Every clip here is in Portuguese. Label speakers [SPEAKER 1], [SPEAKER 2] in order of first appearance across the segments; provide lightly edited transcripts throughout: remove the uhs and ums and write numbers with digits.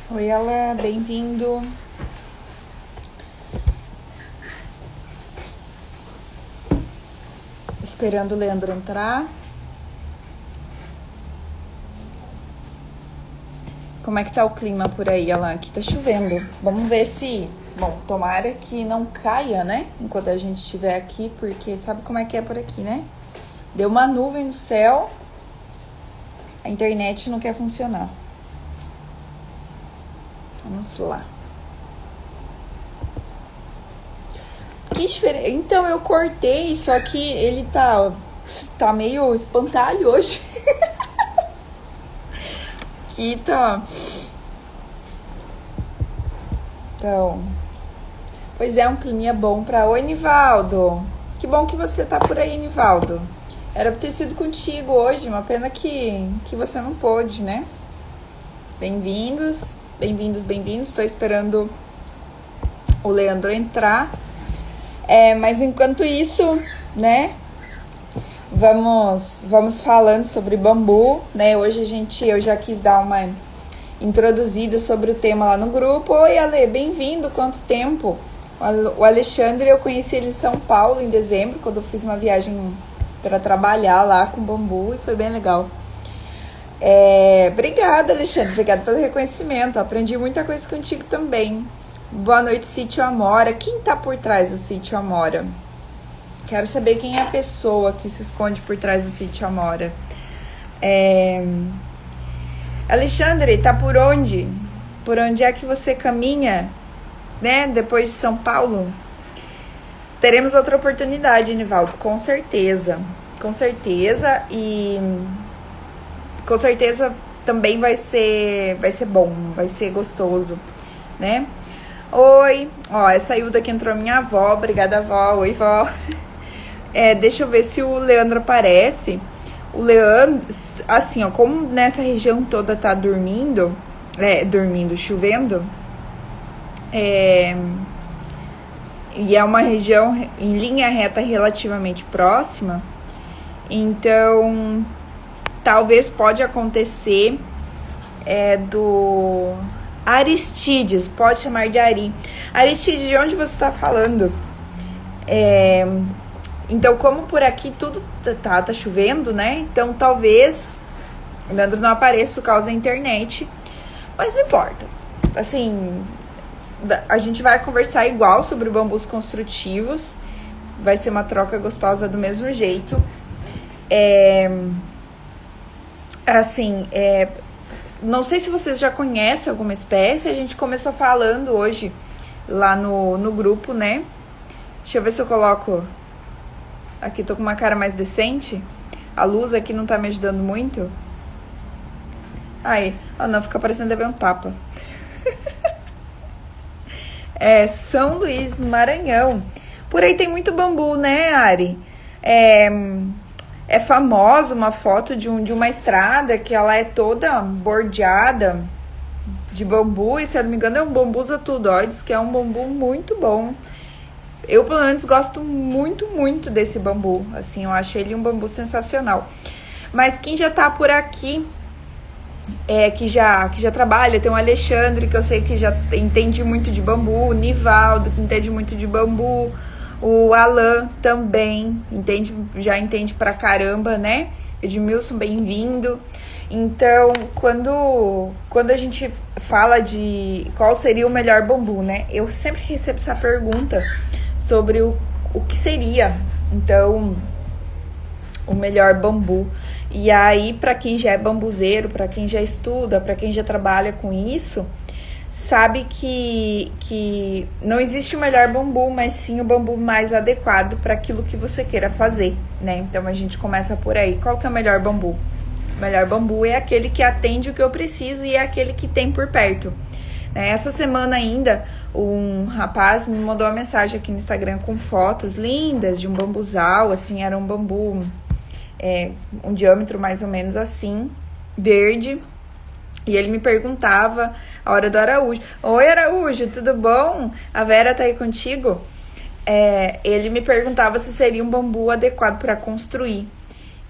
[SPEAKER 1] Oi, Alan, bem-vindo. Esperando o Leandro entrar. Como é que tá o clima por aí, Alan? Aqui tá chovendo. Vamos ver se... Bom, tomara que não caia, né? Enquanto a gente estiver aqui, porque sabe como é que é por aqui, né? Deu uma nuvem no céu, a internet não quer funcionar. Vamos lá. Que diferente. Então eu cortei, só que ele tá meio espantalho hoje. Aqui tá. Então. Pois é, um climinha bom pra. Oi, Nivaldo. Que bom que você tá por aí, Nivaldo. Era pra ter sido contigo hoje, uma pena que você não pôde, né? Bem-vindos, bem-vindos, bem-vindos. Estou esperando o Leandro entrar. Mas enquanto isso, né? Vamos falando sobre bambu, né? Hoje eu já quis dar uma introduzida sobre o tema lá no grupo. Oi, Ale, bem-vindo. Quanto tempo? O Alexandre, eu conheci ele em São Paulo em dezembro, quando eu fiz uma viagem para trabalhar lá com bambu e foi bem legal. Obrigada, Alexandre. Obrigada pelo reconhecimento. Aprendi muita coisa contigo também. Boa noite, Sítio Amora. Quem tá por trás do Sítio Amora? Quero saber quem é a pessoa que se esconde por trás do Sítio Amora. Alexandre, tá por onde? Por onde é que você caminha, né? Depois de São Paulo? Teremos outra oportunidade, Nivaldo, com certeza. Com certeza. E com certeza também vai ser bom, vai ser gostoso, né? Oi, ó, essa Ilda que entrou minha avó, obrigada, avó. Oi, vó. Deixa eu ver se o Leandro aparece. O Leandro, assim, ó, como nessa região toda tá chovendo, e é uma região em linha reta relativamente próxima, então talvez pode acontecer do Aristides, pode chamar de Ari. Aristides, de onde você está falando? Então, como por aqui tudo tá chovendo, né? Então, talvez o Leandro não apareça por causa da internet. Mas não importa. Assim, a gente vai conversar igual sobre bambus construtivos. Vai ser uma troca gostosa do mesmo jeito. Não sei se vocês já conhecem alguma espécie. A gente começou falando hoje lá no grupo, né? Deixa eu ver se eu coloco... Aqui tô com uma cara mais decente. A luz aqui não tá me ajudando muito. Não, fica parecendo haver um tapa. São Luís, Maranhão. Por aí tem muito bambu, né, Ari? É famosa uma foto de uma estrada que ela é toda bordeada de bambu. E se eu não me engano é um bambu zatudoides, que é um bambu muito bom. Eu, pelo menos, gosto muito, muito desse bambu. Assim, eu acho ele um bambu sensacional. Mas quem já tá por aqui, que já trabalha, tem o Alexandre, que eu sei que já entende muito de bambu, o Nivaldo, que entende muito de bambu, o Alan também já entende pra caramba, né? Edmilson, bem-vindo. Então, quando a gente fala de qual seria o melhor bambu, né? Eu sempre recebo essa pergunta sobre o que seria, então, o melhor bambu. E aí, para quem já é bambuzeiro, para quem já estuda, para quem já trabalha com isso, sabe que não existe o melhor bambu, mas sim o bambu mais adequado para aquilo que você queira fazer, né? Então, a gente começa por aí. Qual que é o melhor bambu? O melhor bambu é aquele que atende o que eu preciso e é aquele que tem por perto. Essa semana ainda, um rapaz me mandou uma mensagem aqui no Instagram com fotos lindas de um bambuzal, assim, era um bambu, um diâmetro mais ou menos assim, verde. E ele me perguntava a hora do Araújo. Oi, Araújo, tudo bom? A Vera tá aí contigo? Ele me perguntava se seria um bambu adequado para construir.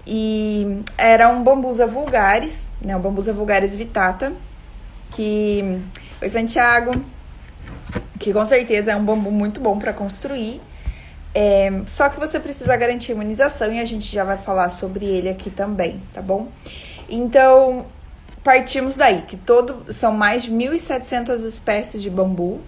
[SPEAKER 1] E era um Bambusa vulgaris, né? Um Bambusa vulgaris vitata. que... Oi, Santiago, que com certeza é um bambu muito bom para construir. Só que você precisa garantir a imunização e a gente já vai falar sobre ele aqui também, tá bom? Então, partimos daí, que são mais de 1.700 espécies de bambu.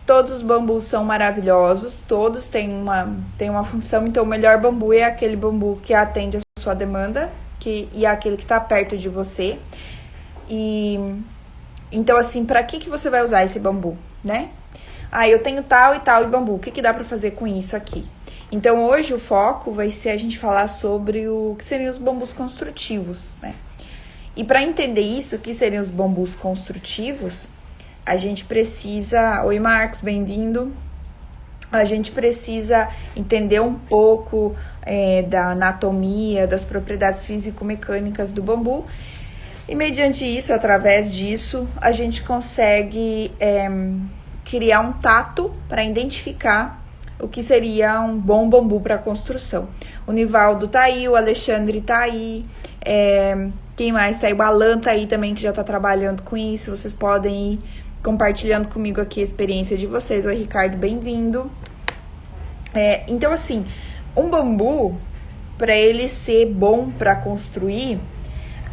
[SPEAKER 1] Todos os bambus são maravilhosos, todos têm uma função. Então, o melhor bambu é aquele bambu que atende a sua demanda e é aquele que está perto de você. Então, assim, para que você vai usar esse bambu, né? Eu tenho tal e tal de bambu, o que dá para fazer com isso aqui? Então, hoje o foco vai ser a gente falar sobre o que seriam os bambus construtivos, né? E para entender isso, o que seriam os bambus construtivos, a gente precisa... Oi, Marcos, bem-vindo. A gente precisa entender um pouco da anatomia, das propriedades físico-mecânicas do bambu. E mediante isso, através disso, a gente consegue criar um tato para identificar o que seria um bom bambu para construção. O Nivaldo tá aí, o Alexandre tá aí, quem mais tá aí? O Alan tá aí também, que já tá trabalhando com isso. Vocês podem ir compartilhando comigo aqui a experiência de vocês. Oi, Ricardo, bem-vindo. Então, assim, um bambu, para ele ser bom para construir,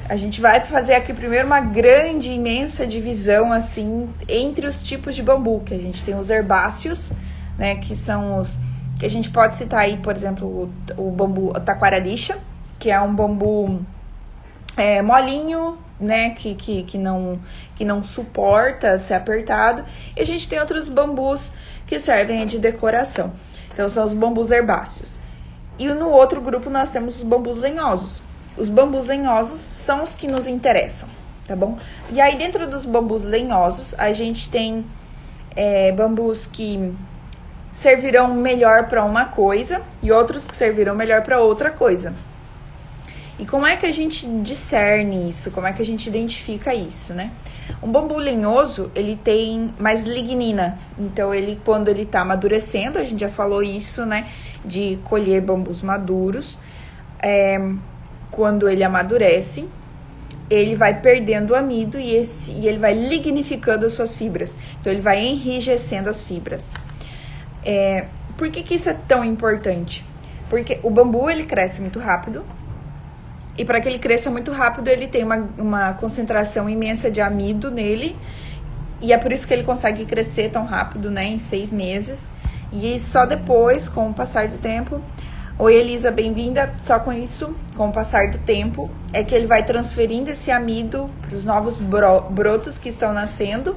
[SPEAKER 1] a gente vai fazer aqui primeiro uma grande, imensa divisão, assim, entre os tipos de bambu, que a gente tem os herbáceos, né, que são os... que a gente pode citar aí, por exemplo, o bambu taquararixa, que é um bambu molinho, né, que não suporta ser apertado. E a gente tem outros bambus que servem de decoração. Então, são os bambus herbáceos. E no outro grupo nós temos os bambus lenhosos. Os bambus lenhosos são os que nos interessam, tá bom? E aí, dentro dos bambus lenhosos, a gente tem bambus que servirão melhor para uma coisa e outros que servirão melhor para outra coisa. E como é que a gente discerne isso? Como é que a gente identifica isso, né? Um bambu lenhoso, ele tem mais lignina. Então, quando ele tá amadurecendo, a gente já falou isso, né? De colher bambus maduros. Quando ele amadurece, ele vai perdendo o amido e ele vai lignificando as suas fibras. Então, ele vai enrijecendo as fibras. Por que isso é tão importante? Porque o bambu, ele cresce muito rápido. E para que ele cresça muito rápido, ele tem uma concentração imensa de amido nele. E é por isso que ele consegue crescer tão rápido, né? Em 6 meses. E só depois, com o passar do tempo... Oi, Elisa, bem-vinda. Só com isso, com o passar do tempo, é que ele vai transferindo esse amido para os novos brotos que estão nascendo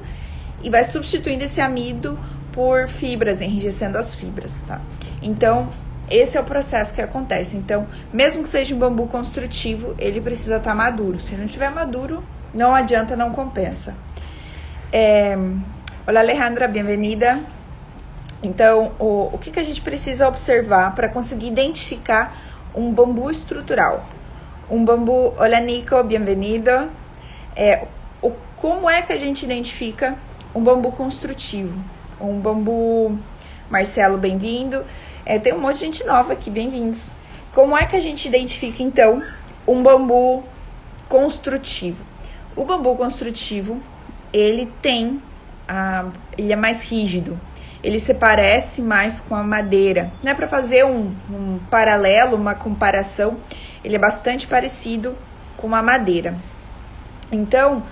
[SPEAKER 1] e vai substituindo esse amido por fibras, enrijecendo as fibras, tá? Então, esse é o processo que acontece. Então, mesmo que seja um bambu construtivo, ele precisa estar maduro. Se não estiver maduro, não adianta, não compensa. Olá, Alejandra, bem-vinda. Então, o que a gente precisa observar para conseguir identificar um bambu estrutural? Um bambu... Olá, Nico, bem-vinda. Como é que a gente identifica um bambu construtivo? Um bambu... Marcelo, bem-vindo. Tem um monte de gente nova aqui, bem-vindos. Como é que a gente identifica, então, um bambu construtivo? O bambu construtivo, ele é mais rígido. Ele se parece mais com a madeira. Né? Para fazer um paralelo, uma comparação, ele é bastante parecido com a madeira. Então,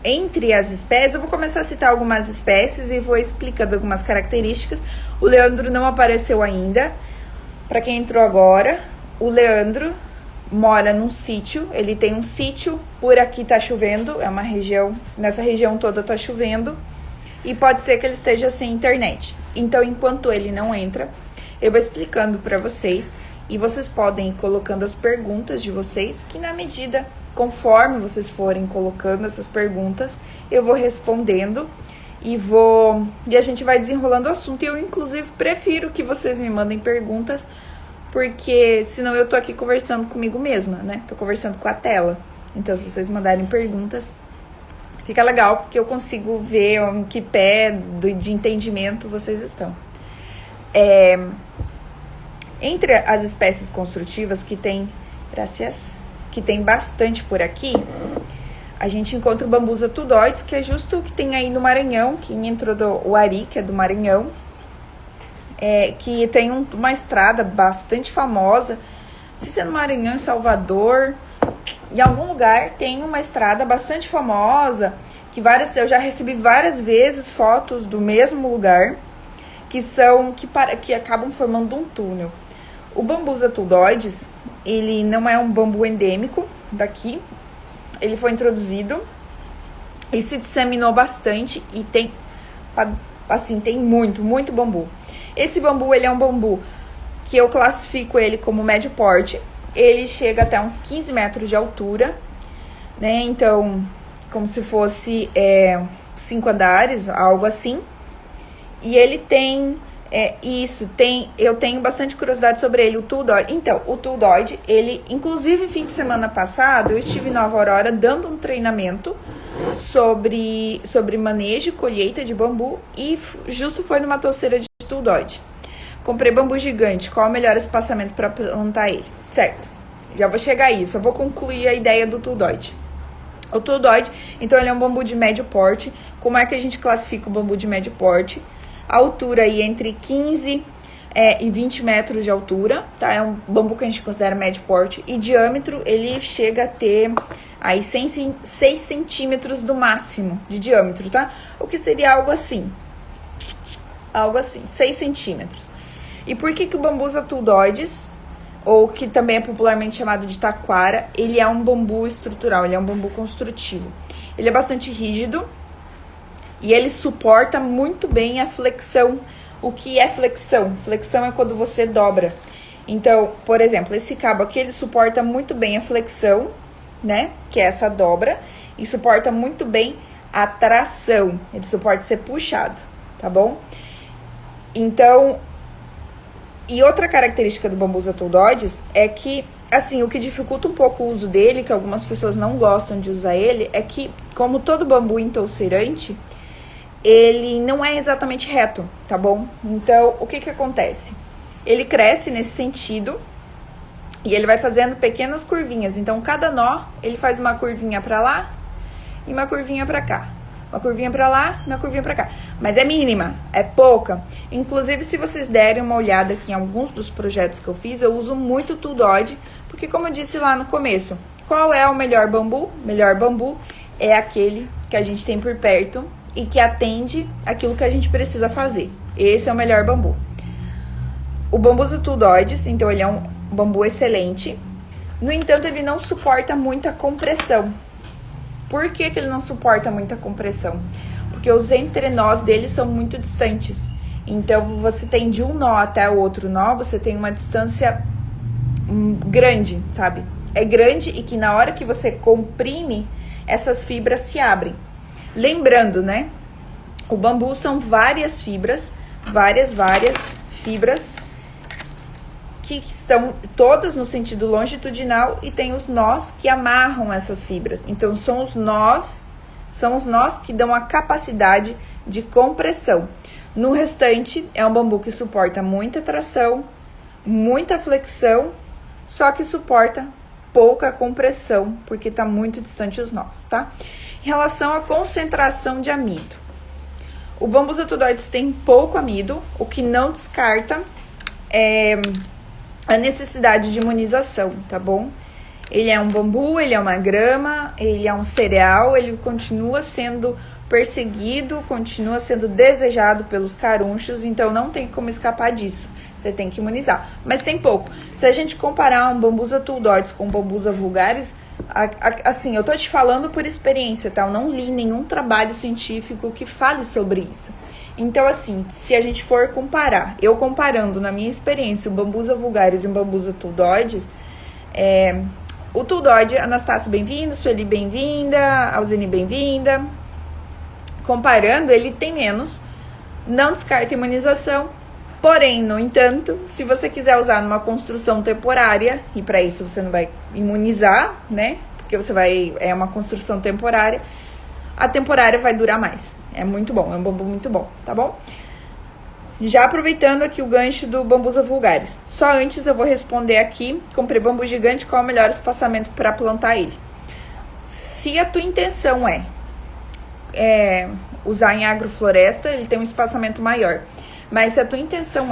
[SPEAKER 1] entre as espécies, eu vou começar a citar algumas espécies e vou explicando algumas características. O Leandro não apareceu ainda. Para quem entrou agora, o Leandro mora num sítio. Ele tem um sítio, por aqui tá chovendo, é uma região, nessa região toda tá chovendo. E pode ser que ele esteja sem internet. Então, enquanto ele não entra, eu vou explicando para vocês. E vocês podem ir colocando as perguntas de vocês, que na medida, conforme vocês forem colocando essas perguntas, eu vou respondendo e a gente vai desenrolando o assunto. E eu, inclusive, prefiro que vocês me mandem perguntas, porque senão eu tô aqui conversando comigo mesma, né? Tô conversando com a tela. Então, se vocês mandarem perguntas... Fica legal, porque eu consigo ver em que pé de entendimento vocês estão. Entre as espécies construtivas que tem bastante por aqui, a gente encontra o bambusa tudoides, que é justo o que tem aí no Maranhão, que entrou o Ari, que é do Maranhão, que tem uma estrada bastante famosa, não sei se é no Maranhão, em Salvador, em algum lugar tem uma estrada bastante famosa, eu já recebi várias vezes fotos do mesmo lugar, que acabam formando um túnel. O bambusa tudoides, ele não é um bambu endêmico daqui, ele foi introduzido e se disseminou bastante e tem muito bambu. Esse bambu, ele é um bambu que eu classifico ele como médio porte, ele chega até uns 15 metros de altura, né? Então, como se fosse 5 andares, algo assim. E ele tem eu tenho bastante curiosidade sobre ele, o tudoide. Então, o tudoide, ele, inclusive, fim de semana passado, eu estive em Nova Aurora dando um treinamento sobre manejo e colheita de bambu e justo foi numa toceira de tudoide. Comprei bambu gigante, qual é o melhor espaçamento para plantar ele? Certo, já vou chegar a isso, eu vou concluir a ideia do tudoide. O tudoide, então, ele é um bambu de médio porte. Como é que a gente classifica o bambu de médio porte? A altura aí entre 15 e 20 metros de altura, tá? É um bambu que a gente considera médio porte. E diâmetro, ele chega a ter aí 6 centímetros do máximo de diâmetro, tá? O que seria algo assim, 6 centímetros. E por que o bambusa tudoides, ou que também é popularmente chamado de taquara, ele é um bambu estrutural, ele é um bambu construtivo. Ele é bastante rígido e ele suporta muito bem a flexão. O que é flexão? Flexão é quando você dobra. Então, por exemplo, esse cabo aqui, ele suporta muito bem a flexão, né? Que é essa dobra. E suporta muito bem a tração. Ele suporta ser puxado, tá bom? Então, e outra característica do bambusa tudoides é que, assim, o que dificulta um pouco o uso dele, que algumas pessoas não gostam de usar ele, é que, como todo bambu entouceirante, ele não é exatamente reto, tá bom? Então, o que acontece? Ele cresce nesse sentido e ele vai fazendo pequenas curvinhas. Então, cada nó, ele faz uma curvinha pra lá e uma curvinha pra cá. Uma curvinha pra lá, uma curvinha pra cá. Mas é mínima, é pouca. Inclusive, se vocês derem uma olhada aqui em alguns dos projetos que eu fiz, eu uso muito o tudoide, porque como eu disse lá no começo, qual é o melhor bambu? O melhor bambu é aquele que a gente tem por perto e que atende aquilo que a gente precisa fazer. Esse é o melhor bambu. O bambusa tudoides, então, ele é um bambu excelente. No entanto, ele não suporta muita compressão. Por que ele não suporta muita compressão? Porque os entrenós dele são muito distantes. Então, você tem de um nó até o outro nó, você tem uma distância grande, sabe? É grande e que na hora que você comprime, essas fibras se abrem. Lembrando, né? O bambu são várias fibras, várias fibras que estão todas no sentido longitudinal e tem os nós que amarram essas fibras. Então, são os nós que dão a capacidade de compressão. No restante, é um bambu que suporta muita tração, muita flexão, só que suporta pouca compressão, porque está muito distante os nós, tá? Em relação à concentração de amido, o bambusa tudoides tem pouco amido, o que não descarta a necessidade de imunização, tá bom? Ele é um bambu, ele é uma grama, ele é um cereal, ele continua sendo perseguido, continua sendo desejado pelos carunchos, então não tem como escapar disso. Você tem que imunizar, mas tem pouco. Se a gente comparar um bambusa tudoides com bambusa vulgaris, assim, eu tô te falando por experiência, tá? Eu não li nenhum trabalho científico que fale sobre isso. Então, assim, se a gente for comparar, eu comparando na minha experiência o bambusa vulgaris e o bambusa tudoides, o tudoide, Anastácio, bem-vindo, Sueli, bem-vinda, Alzene, bem-vinda. Comparando, ele tem menos, não descarta imunização, porém, no entanto, se você quiser usar numa construção temporária, e para isso você não vai imunizar, né? Porque é uma construção temporária, a temporária vai durar mais. É muito bom, é um bambu muito bom, tá bom? Já aproveitando aqui o gancho do bambusa vulgaris. Só antes eu vou responder aqui, comprei bambu gigante, qual é o melhor espaçamento para plantar ele? Se a tua intenção usar em agrofloresta, ele tem um espaçamento maior. Mas se a tua intenção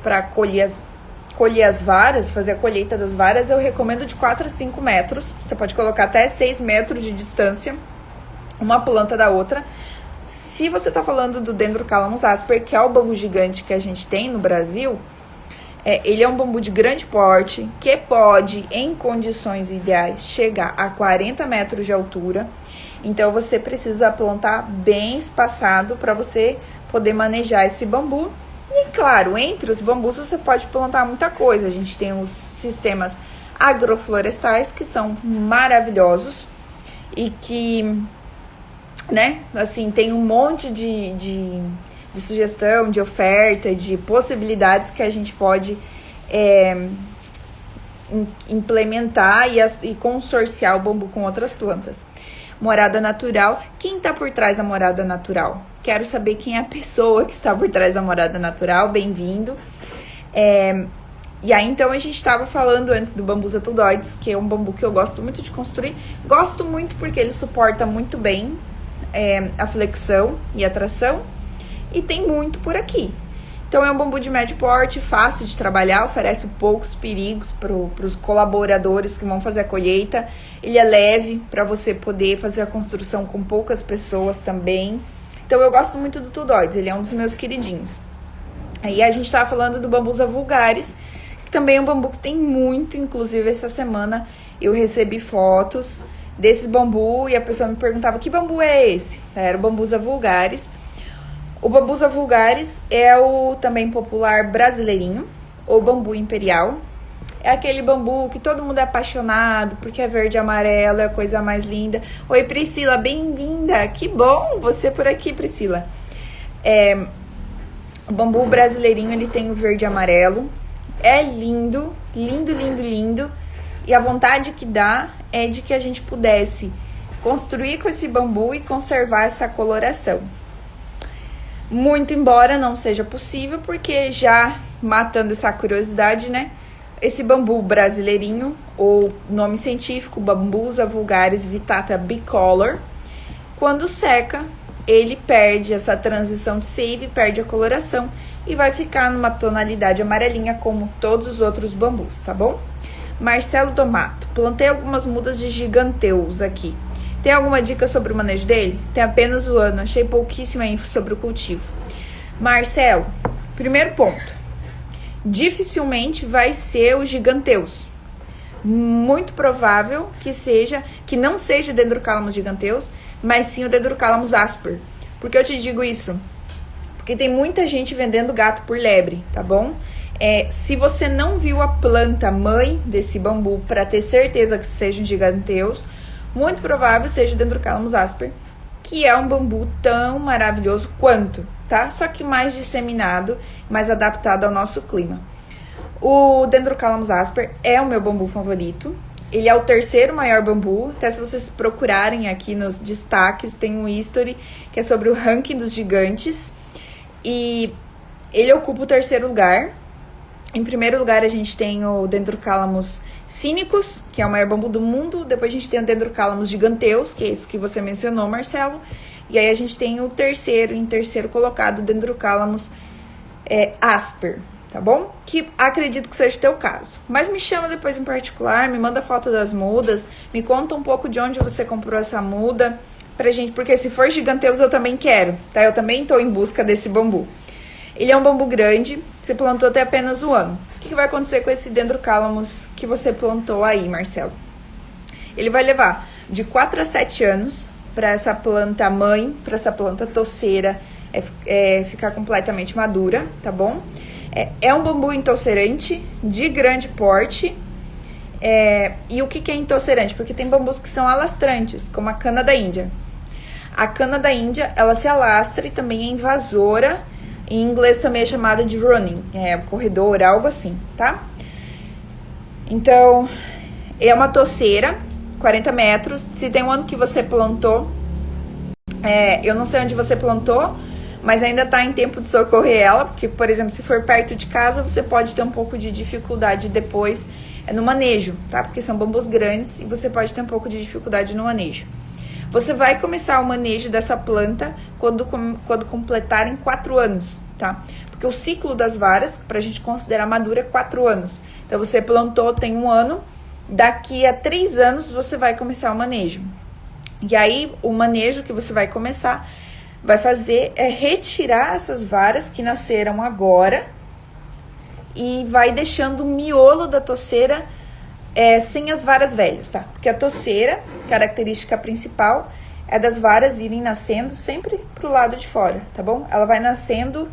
[SPEAKER 1] para colher as varas, fazer a colheita das varas, eu recomendo de 4 a 5 metros. Você pode colocar até 6 metros de distância, uma planta da outra. Se você tá falando do Dendrocalamus asper, que é o bambu gigante que a gente tem no Brasil, ele é um bambu de grande porte, que pode, em condições ideais, chegar a 40 metros de altura. Então, você precisa plantar bem espaçado para você poder manejar esse bambu. E, claro, entre os bambus você pode plantar muita coisa. A gente tem os sistemas agroflorestais, que são maravilhosos e que, né, assim, tem um monte de sugestão, de oferta, de possibilidades que a gente pode implementar e consorciar o bambu com outras plantas. Morada natural. Quem está por trás da morada natural? Quero saber quem é a pessoa que está por trás da morada natural. Bem-vindo. E aí, então, a gente estava falando antes do Bambusa tuldoides, que é um bambu que eu gosto muito de construir. Gosto muito porque ele suporta muito bem a flexão e a tração. E tem muito por aqui. Então, é um bambu de médio porte, fácil de trabalhar, oferece poucos perigos para os colaboradores que vão fazer a colheita. Ele é leve para você poder fazer a construção com poucas pessoas também. Então, eu gosto muito do tuldoides, ele é um dos meus queridinhos. Aí, a gente estava falando do Bambusa vulgaris, que também é um bambu que tem muito. Inclusive, essa semana eu recebi fotos desses bambu e a pessoa me perguntava: que bambu é esse? Era o Bambusa vulgaris. O Bambusa vulgaris é o também popular brasileirinho, ou bambu imperial. É aquele bambu que todo mundo é apaixonado, porque é verde e amarelo, é a coisa mais linda. Oi, Priscila, bem-vinda! Que bom você por aqui, Priscila. O bambu brasileirinho, ele tem o verde e amarelo. É lindo, lindo, lindo, lindo. E a vontade que dá é de que a gente pudesse construir com esse bambu e conservar essa coloração. Muito embora não seja possível, porque já matando essa curiosidade, né? Esse bambu brasileirinho, ou nome científico, Bambusa vulgaris vittata bicolor, quando seca, ele perde essa transição de seiva, perde a coloração e vai ficar numa tonalidade amarelinha como todos os outros bambus, tá bom? Marcelo Domato, plantei algumas mudas de giganteus aqui. Tem alguma dica sobre o manejo dele? Tem apenas o ano, achei pouquíssima info sobre o cultivo. Marcelo, primeiro ponto. Dificilmente vai ser o giganteus. Muito provável que não seja o Dendrocalamus giganteus, mas sim o Dendrocalamus asper. Por que eu te digo isso? Porque tem muita gente vendendo gato por lebre, tá bom? Se você não viu a planta mãe desse bambu para ter certeza que seja um giganteus, muito provável seja o Dendrocalamus asper, que é um bambu tão maravilhoso quanto, tá? Só que mais disseminado, mais adaptado ao nosso clima. O Dendrocalamus asper é o meu bambu favorito. Ele é o terceiro maior bambu. Até se vocês procurarem aqui nos destaques, tem um history que é sobre o ranking dos gigantes. E ele ocupa o terceiro lugar. Em primeiro lugar, a gente tem o Dendrocalamus cínicus, que é o maior bambu do mundo. Depois a gente tem o Dendrocalamus giganteus, que é esse que você mencionou, Marcelo. E aí a gente tem o terceiro, em terceiro colocado, o Dendrocalamus asper, tá bom? Que acredito que seja o teu caso. Mas me chama depois em particular, me manda foto das mudas, me conta um pouco de onde você comprou essa muda, pra gente, porque se for giganteus eu também quero, tá? Eu também tô em busca desse bambu. Ele é um bambu grande, você plantou até apenas um ano. O que vai acontecer com esse Dendrocalamus que você plantou aí, Marcelo? Ele vai levar de 4 a 7 anos para essa planta mãe, para essa planta toceira ficar completamente madura, tá bom? É um bambu entosserante, de grande porte. E o que é entosserante? Porque tem bambus que são alastrantes, como a cana da Índia. A cana da Índia, ela se alastra e também é invasora. Em inglês também é chamada de running, corredor, algo assim, tá? Então, é uma toceira, 40 metros. Se tem um ano que você plantou, eu não sei onde você plantou, mas ainda tá em tempo de socorrer ela, porque, por exemplo, se for perto de casa, você pode ter um pouco de dificuldade depois é no manejo, tá? Porque são bambus grandes e você pode ter um pouco de dificuldade no manejo. Você vai começar o manejo dessa planta quando completarem 4 anos, tá? Porque o ciclo das varas, pra gente considerar madura, é 4 anos. Então, você plantou, tem 1 ano, daqui a 3 anos você vai começar o manejo. E aí, o manejo que você vai começar, vai fazer é retirar essas varas que nasceram agora e vai deixando o miolo da toceira sem as varas velhas, tá? Porque a toceira, característica principal, é das varas irem nascendo sempre pro lado de fora, tá bom? Ela vai nascendo,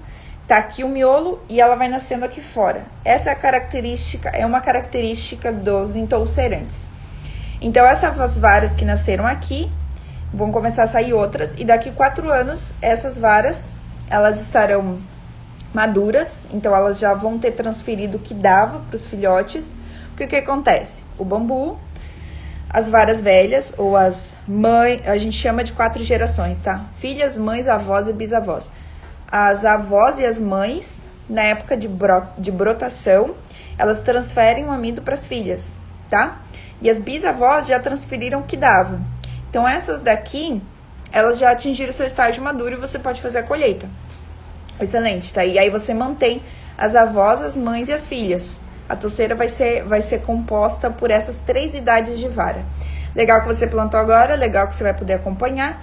[SPEAKER 1] tá aqui o miolo e ela vai nascendo aqui fora. Essa é uma característica dos entoucerantes. Então, essas varas que nasceram aqui, vão começar a sair outras, e daqui 4 anos, essas varas, elas estarão maduras, então elas já vão ter transferido o que dava para os filhotes. Porque o que acontece? O bambu, as varas velhas, ou as mães, a gente chama de 4 gerações, tá? Filhas, mães, avós e bisavós. As avós e as mães, na época de brotação, elas transferem o amido para as filhas, tá? E as bisavós já transferiram o que dava. Então, essas daqui, elas já atingiram o seu estágio maduro e você pode fazer a colheita. Excelente, tá? E aí você mantém as avós, as mães e as filhas. A toceira vai ser composta por essas 3 idades de vara. Legal que você plantou agora, legal que você vai poder acompanhar.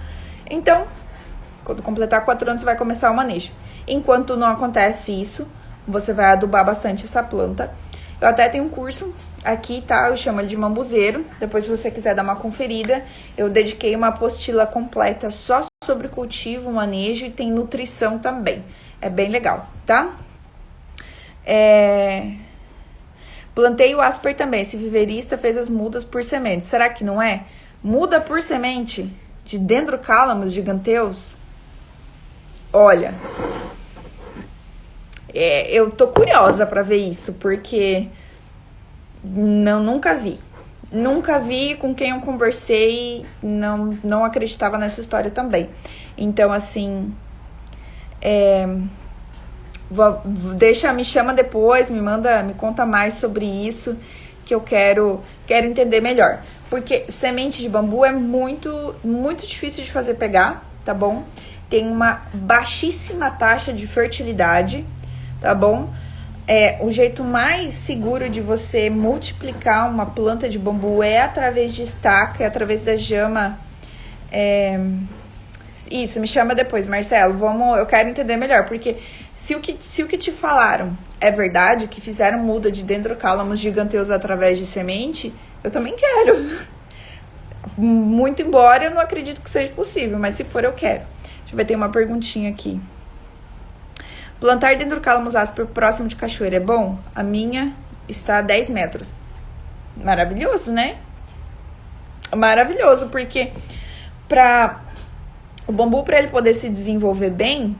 [SPEAKER 1] Então, quando completar 4 anos, você vai começar o manejo. Enquanto não acontece isso, você vai adubar bastante essa planta. Eu até tenho um curso aqui, tá? Eu chamo ele de mambuzeiro. Depois, se você quiser dar uma conferida, eu dediquei uma apostila completa só sobre cultivo, manejo e tem nutrição também. É bem legal, tá? Plantei o asper também. Esse viverista fez as mudas por semente. Será que não é? Muda por semente de dendrocálamos giganteus? Olha, eu tô curiosa pra ver isso, porque nunca vi. Nunca vi, com quem eu conversei, não acreditava nessa história também. Então, assim, me chama depois, me conta mais sobre isso, que eu quero entender melhor. Porque semente de bambu é muito, muito difícil de fazer pegar, tá bom? Tem uma baixíssima taxa de fertilidade, tá bom? O jeito mais seguro de você multiplicar uma planta de bambu é através de estaca, é através da jama. Isso, me chama depois, Marcelo. Eu quero entender melhor, porque se o que te falaram é verdade, que fizeram muda de dendrocálamos giganteus através de semente, eu também quero. Muito embora eu não acredito que seja possível, mas se for, eu quero. Deixa eu ver, tem uma perguntinha aqui. Plantar dendrocálamos asper próximo de cachoeira é bom? A minha está a 10 metros. Maravilhoso, né? Maravilhoso, porque o bambu, para ele poder se desenvolver bem,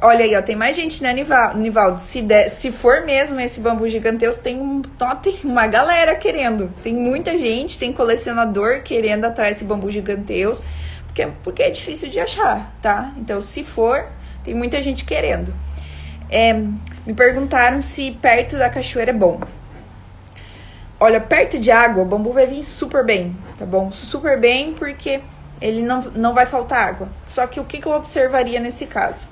[SPEAKER 1] olha aí, ó, tem mais gente, né, Nivaldo? Se for mesmo esse bambu giganteus, tem uma galera querendo. Tem muita gente, tem colecionador querendo atrás esse bambu giganteus, porque é difícil de achar, tá? Então, se for, tem muita gente querendo. Me perguntaram se perto da cachoeira é bom. Olha, perto de água, o bambu vai vir super bem, tá bom? Super bem, porque ele não vai faltar água. Só que o que eu observaria nesse caso?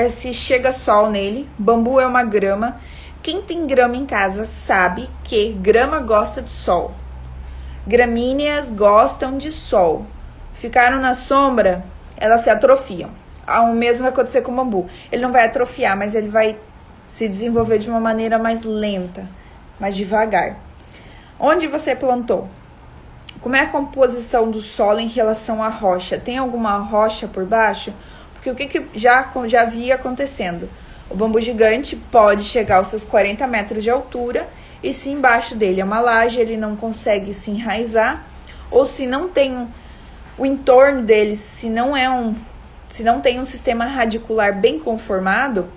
[SPEAKER 1] Se chega sol nele, bambu é uma grama. Quem tem grama em casa sabe que grama gosta de sol. Gramíneas gostam de sol. Ficaram na sombra, elas se atrofiam. O mesmo vai acontecer com o bambu. Ele não vai atrofiar, mas ele vai se desenvolver de uma maneira mais lenta, mais devagar. Onde você plantou? Como é a composição do solo em relação à rocha? Tem alguma rocha por baixo? Porque o que já vi acontecendo? O bambu gigante pode chegar aos seus 40 metros de altura e se embaixo dele é uma laje, ele não consegue se enraizar, ou se não tem o entorno dele, se não tem um sistema radicular bem conformado,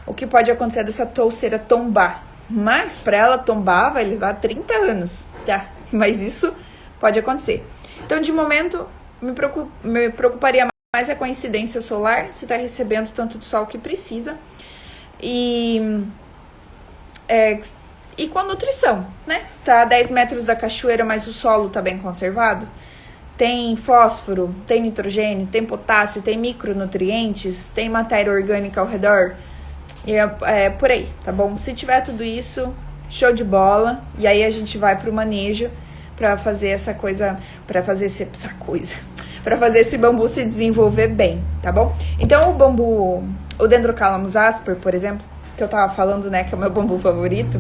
[SPEAKER 1] o que pode acontecer é dessa touceira tombar. Mas para ela tombar vai levar 30 anos, tá? Mas isso pode acontecer. Então, de momento, me preocuparia mais a coincidência solar, se está recebendo tanto de sol que precisa. E e com a nutrição, né? Tá a 10 metros da cachoeira, mas o solo tá bem conservado. Tem fósforo, tem nitrogênio, tem potássio, tem micronutrientes, tem matéria orgânica ao redor. E é por aí, tá bom? Se tiver tudo isso, show de bola. E aí a gente vai pro manejo pra fazer essa coisa, pra fazer esse bambu se desenvolver bem, tá bom? Então o bambu, o Dendrocalamus asper, por exemplo, que eu tava falando, né, que é o meu bambu favorito,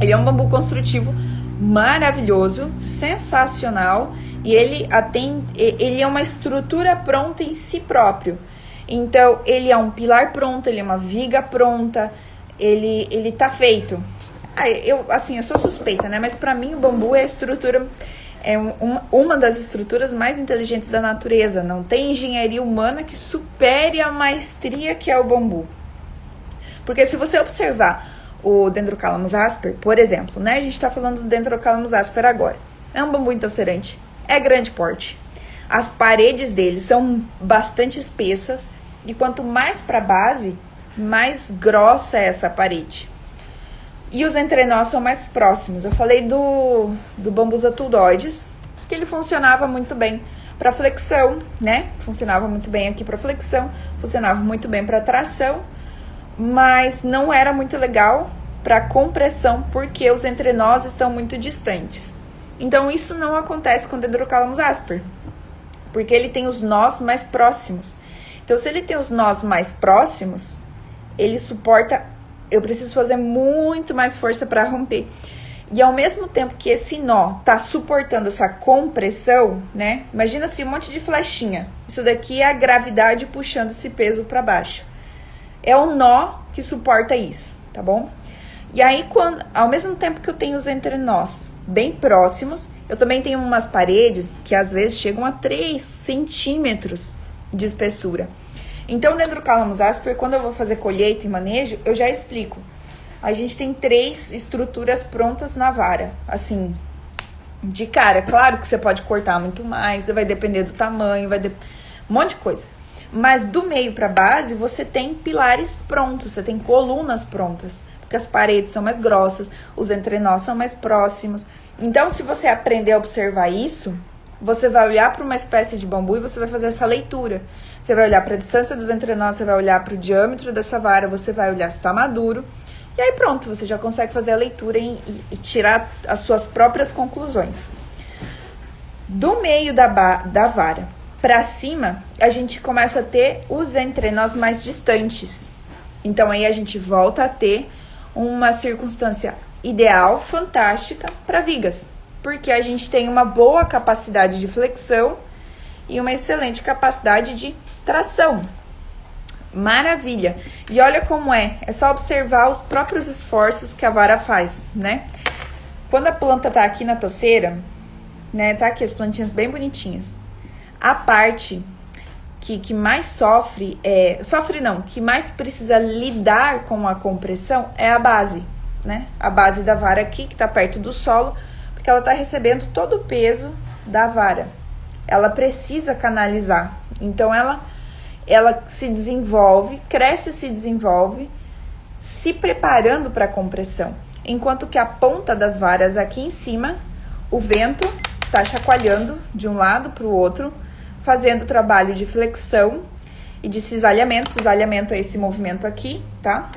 [SPEAKER 1] ele é um bambu construtivo maravilhoso, sensacional, e ele é uma estrutura pronta em si próprio. Então, ele é um pilar pronto, ele é uma viga pronta, ele tá feito. Eu sou suspeita, né? Mas pra mim o bambu é a estrutura, uma das estruturas mais inteligentes da natureza. Não tem engenharia humana que supere a maestria que é o bambu. Porque se você observar o Dendrocalamus asper, por exemplo, né? A gente tá falando do Dendrocalamus asper agora. É um bambu entosserante, é grande porte. As paredes dele são bastante espessas e quanto mais para base, mais grossa é essa parede. E os entrenós são mais próximos. Eu falei do bambus atudoides, que ele funcionava muito bem para flexão, né? Funcionava muito bem aqui para flexão, funcionava muito bem para tração, mas não era muito legal para compressão porque os entrenós estão muito distantes. Então isso não acontece com o Dendrocalamus asper, porque ele tem os nós mais próximos. Então, se ele tem os nós mais próximos, ele suporta... Eu preciso fazer muito mais força para romper. E ao mesmo tempo que esse nó tá suportando essa compressão, né? Imagina assim, um monte de flechinha. Isso daqui é a gravidade puxando esse peso para baixo. É o nó que suporta isso, tá bom? E aí, ao mesmo tempo que eu tenho os entrenós bem próximos, eu também tenho umas paredes que às vezes chegam a 3 centímetros de espessura. Então, o Dendrocalamus asper, quando eu vou fazer colheita e manejo, eu já explico. A gente tem 3 estruturas prontas na vara, assim, de cara. Claro que você pode cortar muito mais, vai depender do tamanho, um monte de coisa. Mas do meio para base, você tem pilares prontos, você tem colunas prontas, porque as paredes são mais grossas, os entrenós são mais próximos. Então, se você aprender a observar isso, você vai olhar para uma espécie de bambu e você vai fazer essa leitura. Você vai olhar para a distância dos entrenós, você vai olhar para o diâmetro dessa vara, você vai olhar se está maduro. E aí pronto, você já consegue fazer a leitura e tirar as suas próprias conclusões. Do meio da vara para cima, a gente começa a ter os entrenós mais distantes. Então aí a gente volta a ter uma circunstância ideal, fantástica para vigas. Porque a gente tem uma boa capacidade de flexão e uma excelente capacidade de tração. Maravilha! E olha como é só observar os próprios esforços que a vara faz, né? Quando a planta tá aqui na toceira, né, tá aqui as plantinhas bem bonitinhas. A parte que mais que mais precisa lidar com a compressão é a base, né? A base da vara aqui, que tá perto do solo, porque ela tá recebendo todo o peso da vara. Ela precisa canalizar. Então, ela se desenvolve, cresce e se desenvolve, se preparando para a compressão. Enquanto que a ponta das varas aqui em cima, o vento tá chacoalhando de um lado para o outro, fazendo o trabalho de flexão e de cisalhamento. Cisalhamento é esse movimento aqui, tá?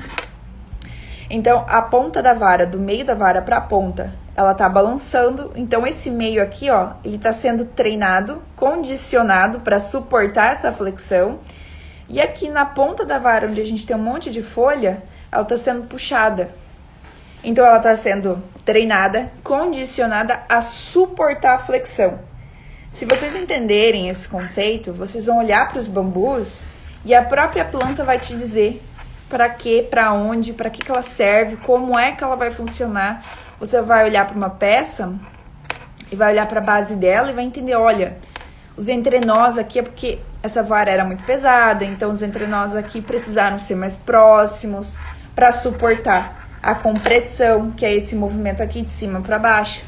[SPEAKER 1] Então, a ponta da vara, do meio da vara para a ponta, ela tá balançando. Então, esse meio aqui, ó, ele tá sendo treinado, condicionado para suportar essa flexão. E aqui na ponta da vara, onde a gente tem um monte de folha, ela tá sendo puxada. Então, ela tá sendo treinada, condicionada a suportar a flexão. Se vocês entenderem esse conceito, vocês vão olhar para os bambus e a própria planta vai te dizer para quê, para onde, para que ela serve, como é que ela vai funcionar. Você vai olhar para uma peça e vai olhar para a base dela e vai entender, olha, os entrenós aqui é porque essa vara era muito pesada, então os entrenós aqui precisaram ser mais próximos para suportar a compressão, que é esse movimento aqui de cima para baixo.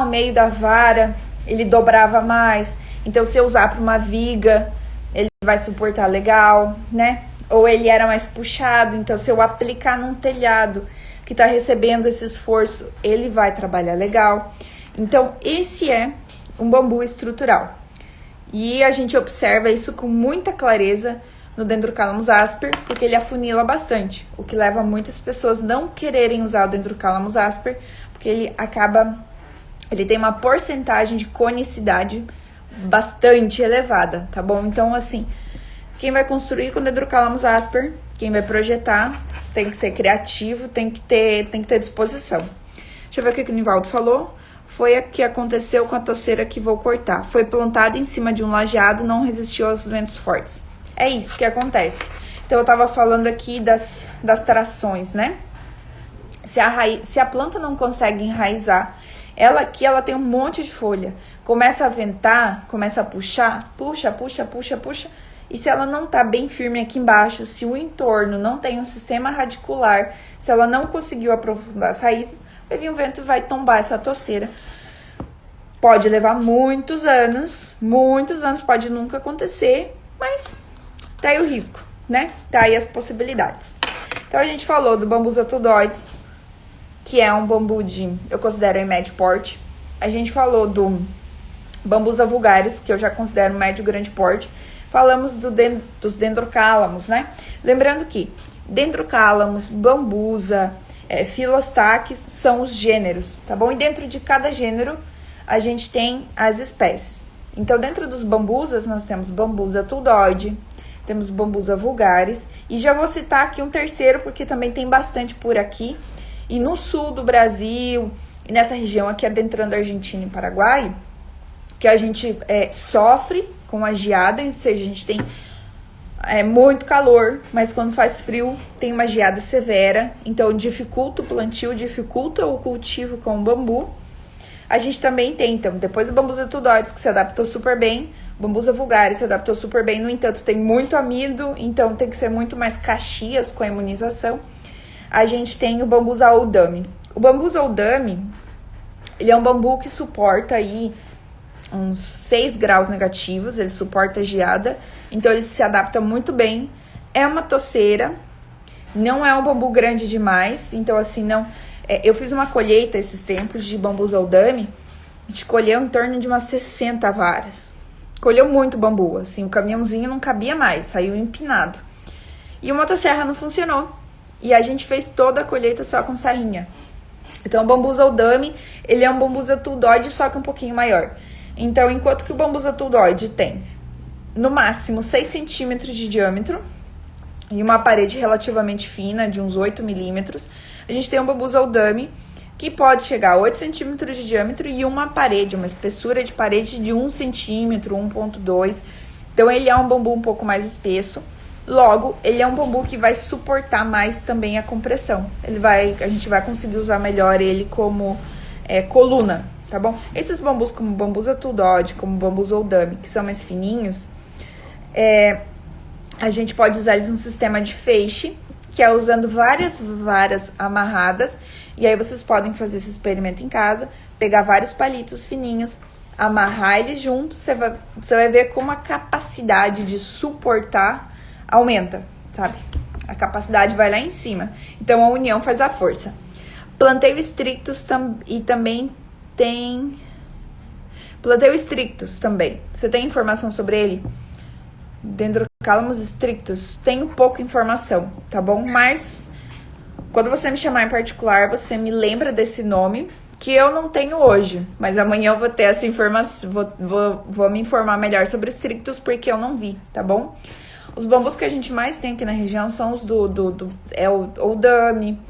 [SPEAKER 1] O meio da vara, ele dobrava mais, então se eu usar para uma viga, ele vai suportar legal, né? Ou ele era mais puxado, então se eu aplicar num telhado, que está recebendo esse esforço, ele vai trabalhar legal. Então, esse é um bambu estrutural. E a gente observa isso com muita clareza no Dendrocalamus asper, porque ele afunila bastante, o que leva muitas pessoas não quererem usar o Dendrocalamus asper, porque ele tem uma porcentagem de conicidade bastante elevada, tá bom? Então, assim, quem vai construir com Dendrocalamus asper, quem vai projetar, tem que ser criativo, tem que ter disposição. Deixa eu ver o que o Nivaldo falou. Foi o que aconteceu com a toceira que vou cortar. Foi plantada em cima de um lajeado, não resistiu aos ventos fortes. É isso que acontece. Então, eu tava falando aqui das trações, né? Se a planta não consegue enraizar, ela tem um monte de folha. Começa a ventar, começa a puxar, puxa. E se ela não tá bem firme aqui embaixo, se o entorno não tem um sistema radicular, se ela não conseguiu aprofundar as raízes, vai vir um vento e vai tombar essa toceira. Pode levar muitos anos, pode nunca acontecer, mas tá aí o risco, né? Tá aí as possibilidades. Então, a gente falou do bambus atodoides, que é um bambu eu considero em médio porte. A gente falou do bambus vulgares, que eu já considero médio grande porte. Falamos dos dendrocálamos, né? Lembrando que dendrocálamos, bambusa, filostaques são os gêneros, tá bom? E dentro de cada gênero, a gente tem as espécies. Então, dentro dos bambusas, nós temos bambusa tuldoide, temos bambusa vulgares, e já vou citar aqui um terceiro, porque também tem bastante por aqui. E no sul do Brasil, e nessa região aqui adentrando a Argentina e Paraguai, que a gente sofre com a geada, ou seja, a gente tem muito calor, mas quando faz frio tem uma geada severa, então dificulta o plantio, dificulta o cultivo com o bambu. A gente também tem, então, depois o bambusa tuldoides, que se adaptou super bem, bambusa vulgaris se adaptou super bem, no entanto, tem muito amido, então tem que ser muito mais caxias com a imunização. A gente tem o bambusa oldame. O bambusa oldame, ele é um bambu que suporta aí uns 6 graus negativos, ele suporta geada, então ele se adapta muito bem. É uma toceira, não é um bambu grande demais, então assim, não... eu fiz uma colheita esses tempos de bambusa oldame, a gente colheu em torno de umas 60 varas. Colheu muito bambu, assim, o caminhãozinho não cabia mais, saiu empinado. E o motosserra não funcionou, e a gente fez toda a colheita só com serrinha. Então, o bambusa oldame, ele é um bambusa tuldoide, só que um pouquinho maior. Então, enquanto que o bambusa tuldoide tem, no máximo, 6 centímetros de diâmetro, e uma parede relativamente fina, de uns 8 milímetros, a gente tem um bambusa oldame, que pode chegar a 8 centímetros de diâmetro e uma parede, uma espessura de parede de 1 centímetro, 1,2. Então, ele é um bambu um pouco mais espesso. Logo, ele é um bambu que vai suportar mais também a compressão. A gente vai conseguir usar melhor ele como coluna, tá bom? Esses bambus, como bambusa tuldoide, como bambusa oldame, que são mais fininhos, a gente pode usar eles no sistema de feixe, que é usando várias varas amarradas. E aí vocês podem fazer esse experimento em casa, pegar vários palitos fininhos, amarrar eles juntos, você vai ver como a capacidade de suportar aumenta, sabe? A capacidade vai lá em cima. Então, a união faz a força. Planteio strictus e também tem... Planteio strictus também. Você tem informação sobre ele? Dendrocalamus strictus. Tenho pouca informação, tá bom? Mas, quando você me chamar em particular, você me lembra desse nome, que eu não tenho hoje. Mas amanhã eu vou ter essa informação, vou me informar melhor sobre strictus, porque eu não vi, tá bom? Os bambus que a gente mais tem aqui na região são os o oldame,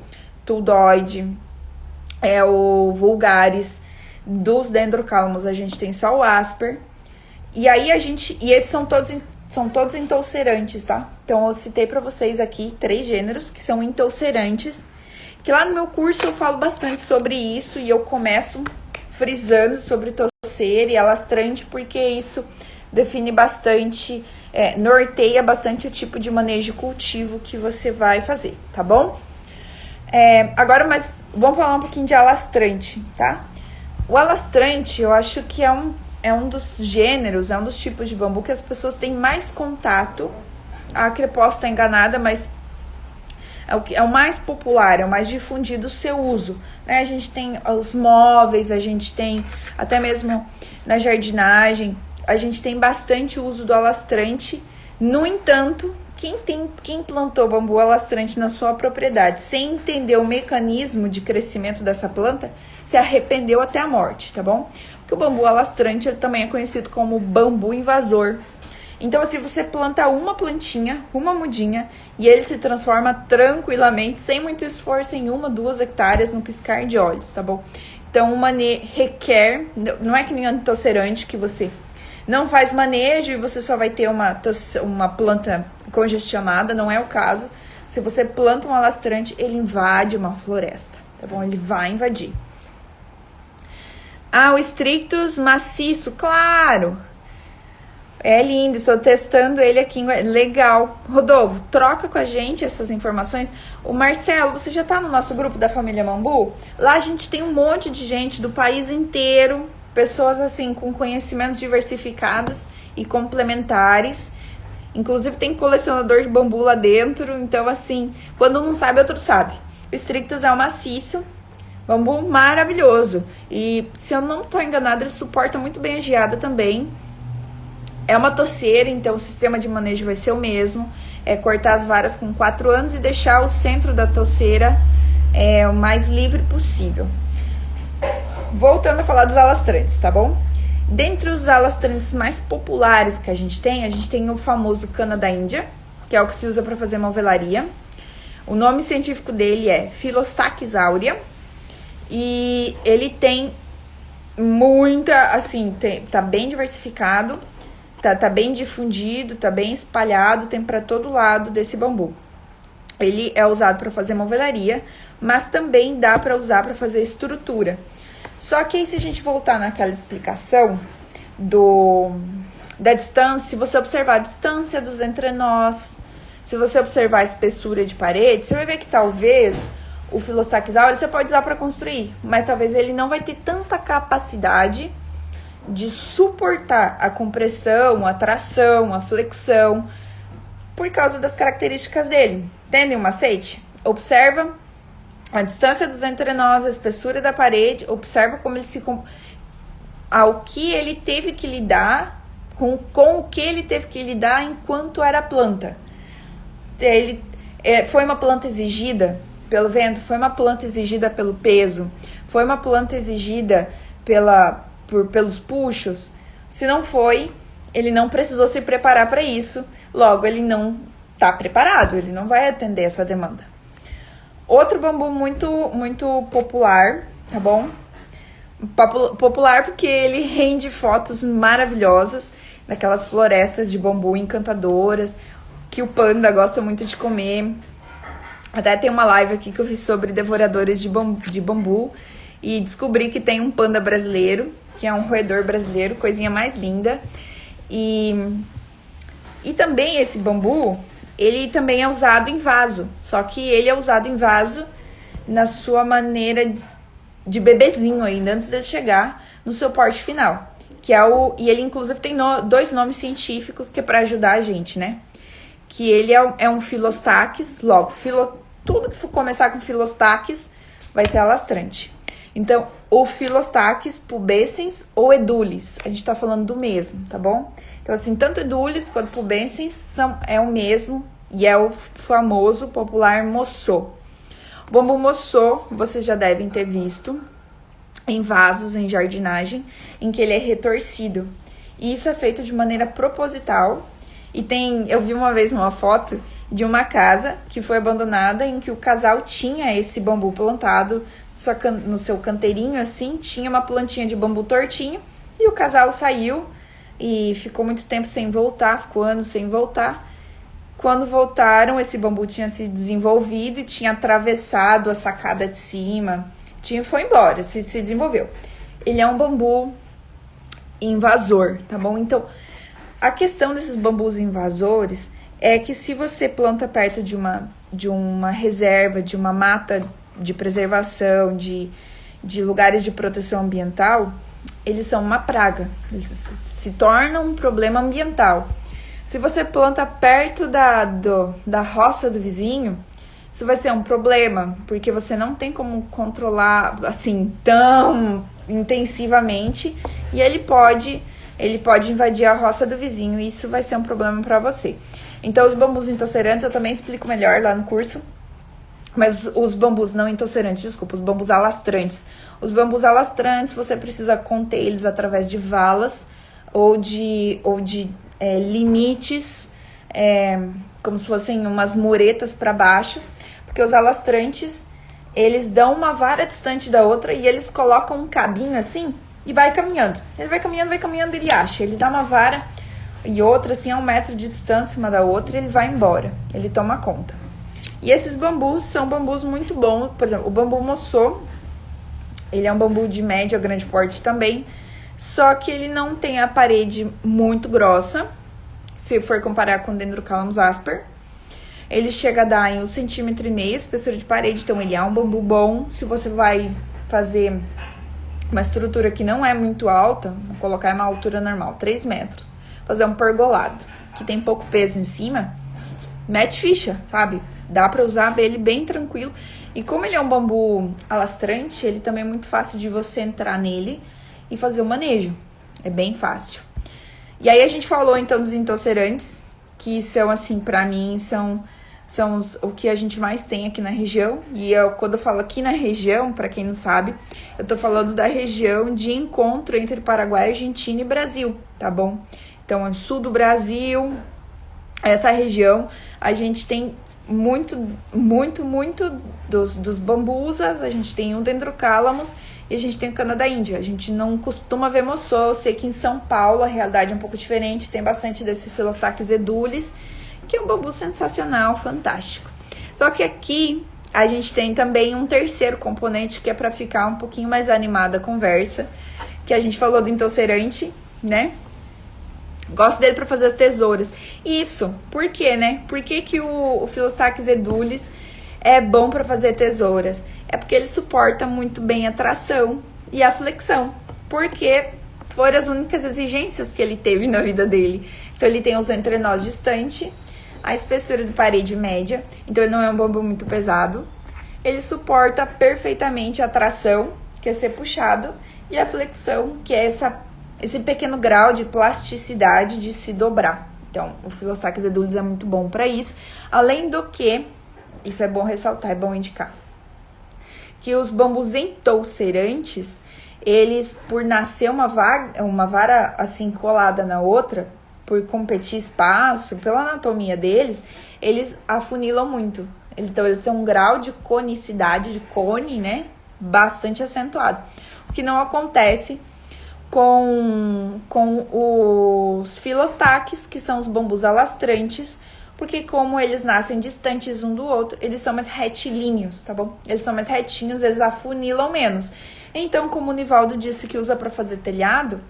[SPEAKER 1] tuldoide, o vulgaris. Dos dendrocalamus a gente tem só o asper. E aí e esses são todos entolcerantes, tá? Então eu citei pra vocês aqui 3 gêneros que são entolcerantes, que lá no meu curso eu falo bastante sobre isso e eu começo frisando sobre toceira e alastrante, porque isso define bastante, norteia bastante o tipo de manejo cultivo que você vai fazer, tá bom? Agora, mas vamos falar um pouquinho de alastrante, tá? O alastrante, eu acho que é um dos gêneros, é um dos tipos de bambu que as pessoas têm mais contato. A que eu posso estar enganada, mas é o mais popular, é o mais difundido o seu uso, né? A gente tem os móveis, a gente tem até mesmo na jardinagem, a gente tem bastante uso do alastrante. No entanto, quem plantou bambu alastrante na sua propriedade sem entender o mecanismo de crescimento dessa planta, se arrependeu até a morte, tá bom? Porque o bambu alastrante ele também é conhecido como bambu invasor. Então, assim, você planta uma plantinha, uma mudinha, e ele se transforma tranquilamente, sem muito esforço, em 1, 2 hectares no piscar de olhos, tá bom? Então, o manejo requer, não é que nem antocerante que você não faz manejo e você só vai ter uma planta congestionada, não é o caso. Se você planta um alastrante, ele invade uma floresta, tá bom? Ele vai invadir. O Strictus maciço, claro! É lindo, estou testando ele aqui. Legal. Rodolfo, troca com a gente essas informações. O Marcelo, você já tá no nosso grupo da família Bambu? Lá a gente tem um monte de gente do país inteiro. Pessoas assim, com conhecimentos diversificados e complementares. Inclusive tem colecionador de bambu lá dentro. Então assim, quando um não sabe, outro sabe. O Strictus é um maciço. Bambu maravilhoso. E se eu não tô enganada, ele suporta muito bem a geada também. É uma toceira, então o sistema de manejo vai ser o mesmo. É cortar as varas com 4 anos e deixar o centro da toceira o mais livre possível. Voltando a falar dos alastrantes, tá bom? Dentre os alastrantes mais populares que a gente tem o famoso cana da Índia, que é o que se usa para fazer malvelaria. O nome científico dele é Phyllostachys aurea. E ele tem muita, assim, tá bem diversificado. Tá bem difundido, tá bem espalhado, tem para todo lado desse bambu. Ele é usado para fazer malvelaria, mas também dá para usar para fazer estrutura. Só que aí, se a gente voltar naquela explicação da distância, se você observar a distância dos entrenós, se você observar a espessura de parede, você vai ver que talvez o Phyllostachys aurea você pode usar para construir, mas talvez ele não vai ter tanta capacidade de suportar a compressão, a tração, a flexão, por causa das características dele. Entendem o macete? Observa a distância dos entrenós, a espessura da parede, observa como ele ao que ele teve que lidar, com o que ele teve que lidar enquanto era planta. Ele foi uma planta exigida pelo vento, foi uma planta exigida pelo peso, foi uma planta exigida pelos puxos. Se não foi, ele não precisou se preparar para isso, logo ele não está preparado, ele não vai atender essa demanda. Outro bambu muito popular, tá bom? Popular porque ele rende fotos maravilhosas daquelas florestas de bambu encantadoras que o panda gosta muito de comer. Até tem uma live aqui que eu fiz sobre devoradores de bambu e descobri que tem um panda brasileiro, que é um roedor brasileiro, coisinha mais linda. E também esse bambu, ele também é usado em vaso, só que ele é usado em vaso na sua maneira de bebezinho ainda, antes de chegar no seu porte final, que é e ele inclusive tem 2 nomes científicos que é para ajudar a gente, né? Que ele é um Phyllostachys, logo, tudo que for começar com Phyllostachys vai ser alastrante. Então, o Phyllostachys pubescens ou edulis, a gente tá falando do mesmo, tá bom? Então, assim, tanto edulis quanto pubescens é o mesmo e é o famoso popular moçô. O bambu moçô, vocês já devem ter visto em vasos, em jardinagem, em que ele é retorcido. E isso é feito de maneira proposital. E eu vi uma vez uma foto de uma casa que foi abandonada, em que o casal tinha esse bambu plantado no seu canteirinho, assim, tinha uma plantinha de bambu tortinho, e o casal saiu e ficou muito tempo sem voltar, ficou anos sem voltar. Quando voltaram, esse bambu tinha se desenvolvido e tinha atravessado a sacada de cima, foi embora, se desenvolveu. Ele é um bambu invasor, tá bom? Então, a questão desses bambus invasores é que se você planta perto de uma reserva, de uma mata de preservação, de lugares de proteção ambiental, eles são uma praga, eles se tornam um problema ambiental. Se você planta perto da roça do vizinho, Isso vai ser um problema, porque você não tem como controlar assim tão intensivamente e ele pode invadir a roça do vizinho e isso vai ser um problema para você. Então, os bambus intocerantes eu também explico melhor lá no curso. Mas os bambus não intocerantes, desculpa, os bambus alastrantes. Os bambus alastrantes, você precisa conter eles através de valas ou de limites, como se fossem umas muretas para baixo. Porque os alastrantes, eles dão uma vara distante da outra e eles colocam um cabinho assim e vai caminhando. Ele vai caminhando, ele acha. Ele dá uma vara e outra, assim, a 1 metro de distância uma da outra, e ele vai embora. Ele toma conta. E esses bambus são bambus muito bons. Por exemplo, o bambu moçô, ele é um bambu de médio a grande porte também. Só que ele não tem a parede muito grossa, se for comparar com o Dendrocalamus asper. Ele chega a dar em 1,5 centímetro espessura de parede, então ele é um bambu bom. Se você vai fazer uma estrutura que não é muito alta, vou colocar uma altura normal, 3 metros, fazer um pergolado, que tem pouco peso em cima, mete ficha, sabe? Dá pra usar ele bem tranquilo. E como ele é um bambu alastrante, ele também é muito fácil de você entrar nele e fazer o manejo. É bem fácil. E aí a gente falou então dos intocerantes, que são assim, pra mim, são o que a gente mais tem aqui na região. E quando eu falo aqui na região, pra quem não sabe, eu tô falando da região de encontro entre Paraguai, Argentina e Brasil, tá bom? Então, no sul do Brasil, essa região, a gente tem muito dos bambusas, a gente tem o Dendrocalamus e a gente tem o cana da Índia. A gente não costuma ver moçô. Eu sei que em São Paulo a realidade é um pouco diferente, tem bastante desse Philostachys edulis, que é um bambu sensacional, fantástico. Só que aqui a gente tem também um terceiro componente que é para ficar um pouquinho mais animada a conversa, que a gente falou do intocerante, né? Gosto dele para fazer as tesouras. Isso, por quê, né? Por que o Philostachys edulis é bom para fazer tesouras? É porque ele suporta muito bem a tração e a flexão, porque foram as únicas exigências que ele teve na vida dele. Então ele tem os entrenós distante, a espessura de parede média, então ele não é um bambu muito pesado. Ele suporta perfeitamente a tração, que é ser puxado, e a flexão, que é esse pequeno grau de plasticidade de se dobrar. Então, o Philostachys edulis é muito bom para isso. Além do que, isso é bom ressaltar, é bom indicar, que os bambus entocerantes, eles, por nascer uma vara assim colada na outra, por competir espaço, pela anatomia deles, eles afunilam muito. Então, eles têm um grau de conicidade, de cone, né, bastante acentuado. O que não acontece com os Philostachys, que são os bambus alastrantes, porque como eles nascem distantes um do outro, eles são mais retilíneos, tá bom? Eles são mais retinhos, eles afunilam menos. Então, como o Nivaldo disse que usa para fazer telhado,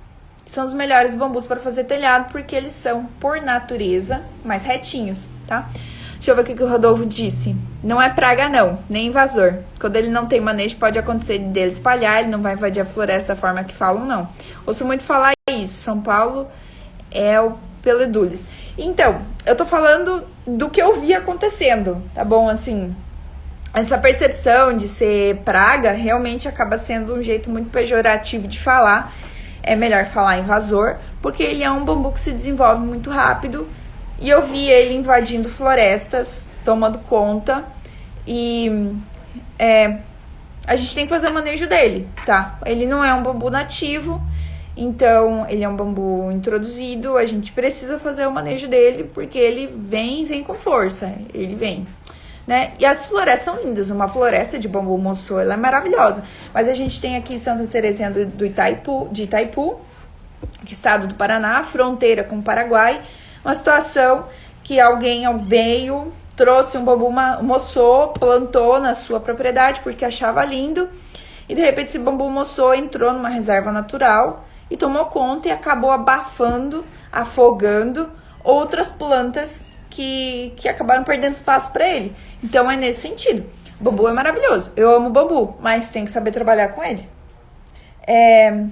[SPEAKER 1] são os melhores bambus para fazer telhado, porque eles são, por natureza, mais retinhos, tá? Deixa eu ver o que o Rodolfo disse. Não é praga não, nem invasor. Quando ele não tem manejo, pode acontecer dele espalhar, ele não vai invadir a floresta da forma que falam, não. Ouço muito falar isso, São Paulo é o Peledulis. Então, eu tô falando do que eu vi acontecendo, tá bom? Assim, essa percepção de ser praga realmente acaba sendo um jeito muito pejorativo de falar. É melhor falar invasor, porque ele é um bambu que se desenvolve muito rápido. E eu vi ele invadindo florestas, tomando conta. E a gente tem que fazer o manejo dele, tá? Ele não é um bambu nativo, então ele é um bambu introduzido. A gente precisa fazer o manejo dele, porque ele vem com força. Ele vem, né? E as florestas são lindas. Uma floresta de bambu moçô, ela é maravilhosa. Mas a gente tem aqui Santa Terezinha de Itaipu, que é estado do Paraná, fronteira com o Paraguai. Uma situação que alguém veio, trouxe um bambu moçô, plantou na sua propriedade porque achava lindo. E de repente esse bambu moçô entrou numa reserva natural e tomou conta e acabou abafando, afogando outras plantas que acabaram perdendo espaço para ele. Então é nesse sentido. O bambu é maravilhoso. Eu amo bambu, mas tem que saber trabalhar com ele.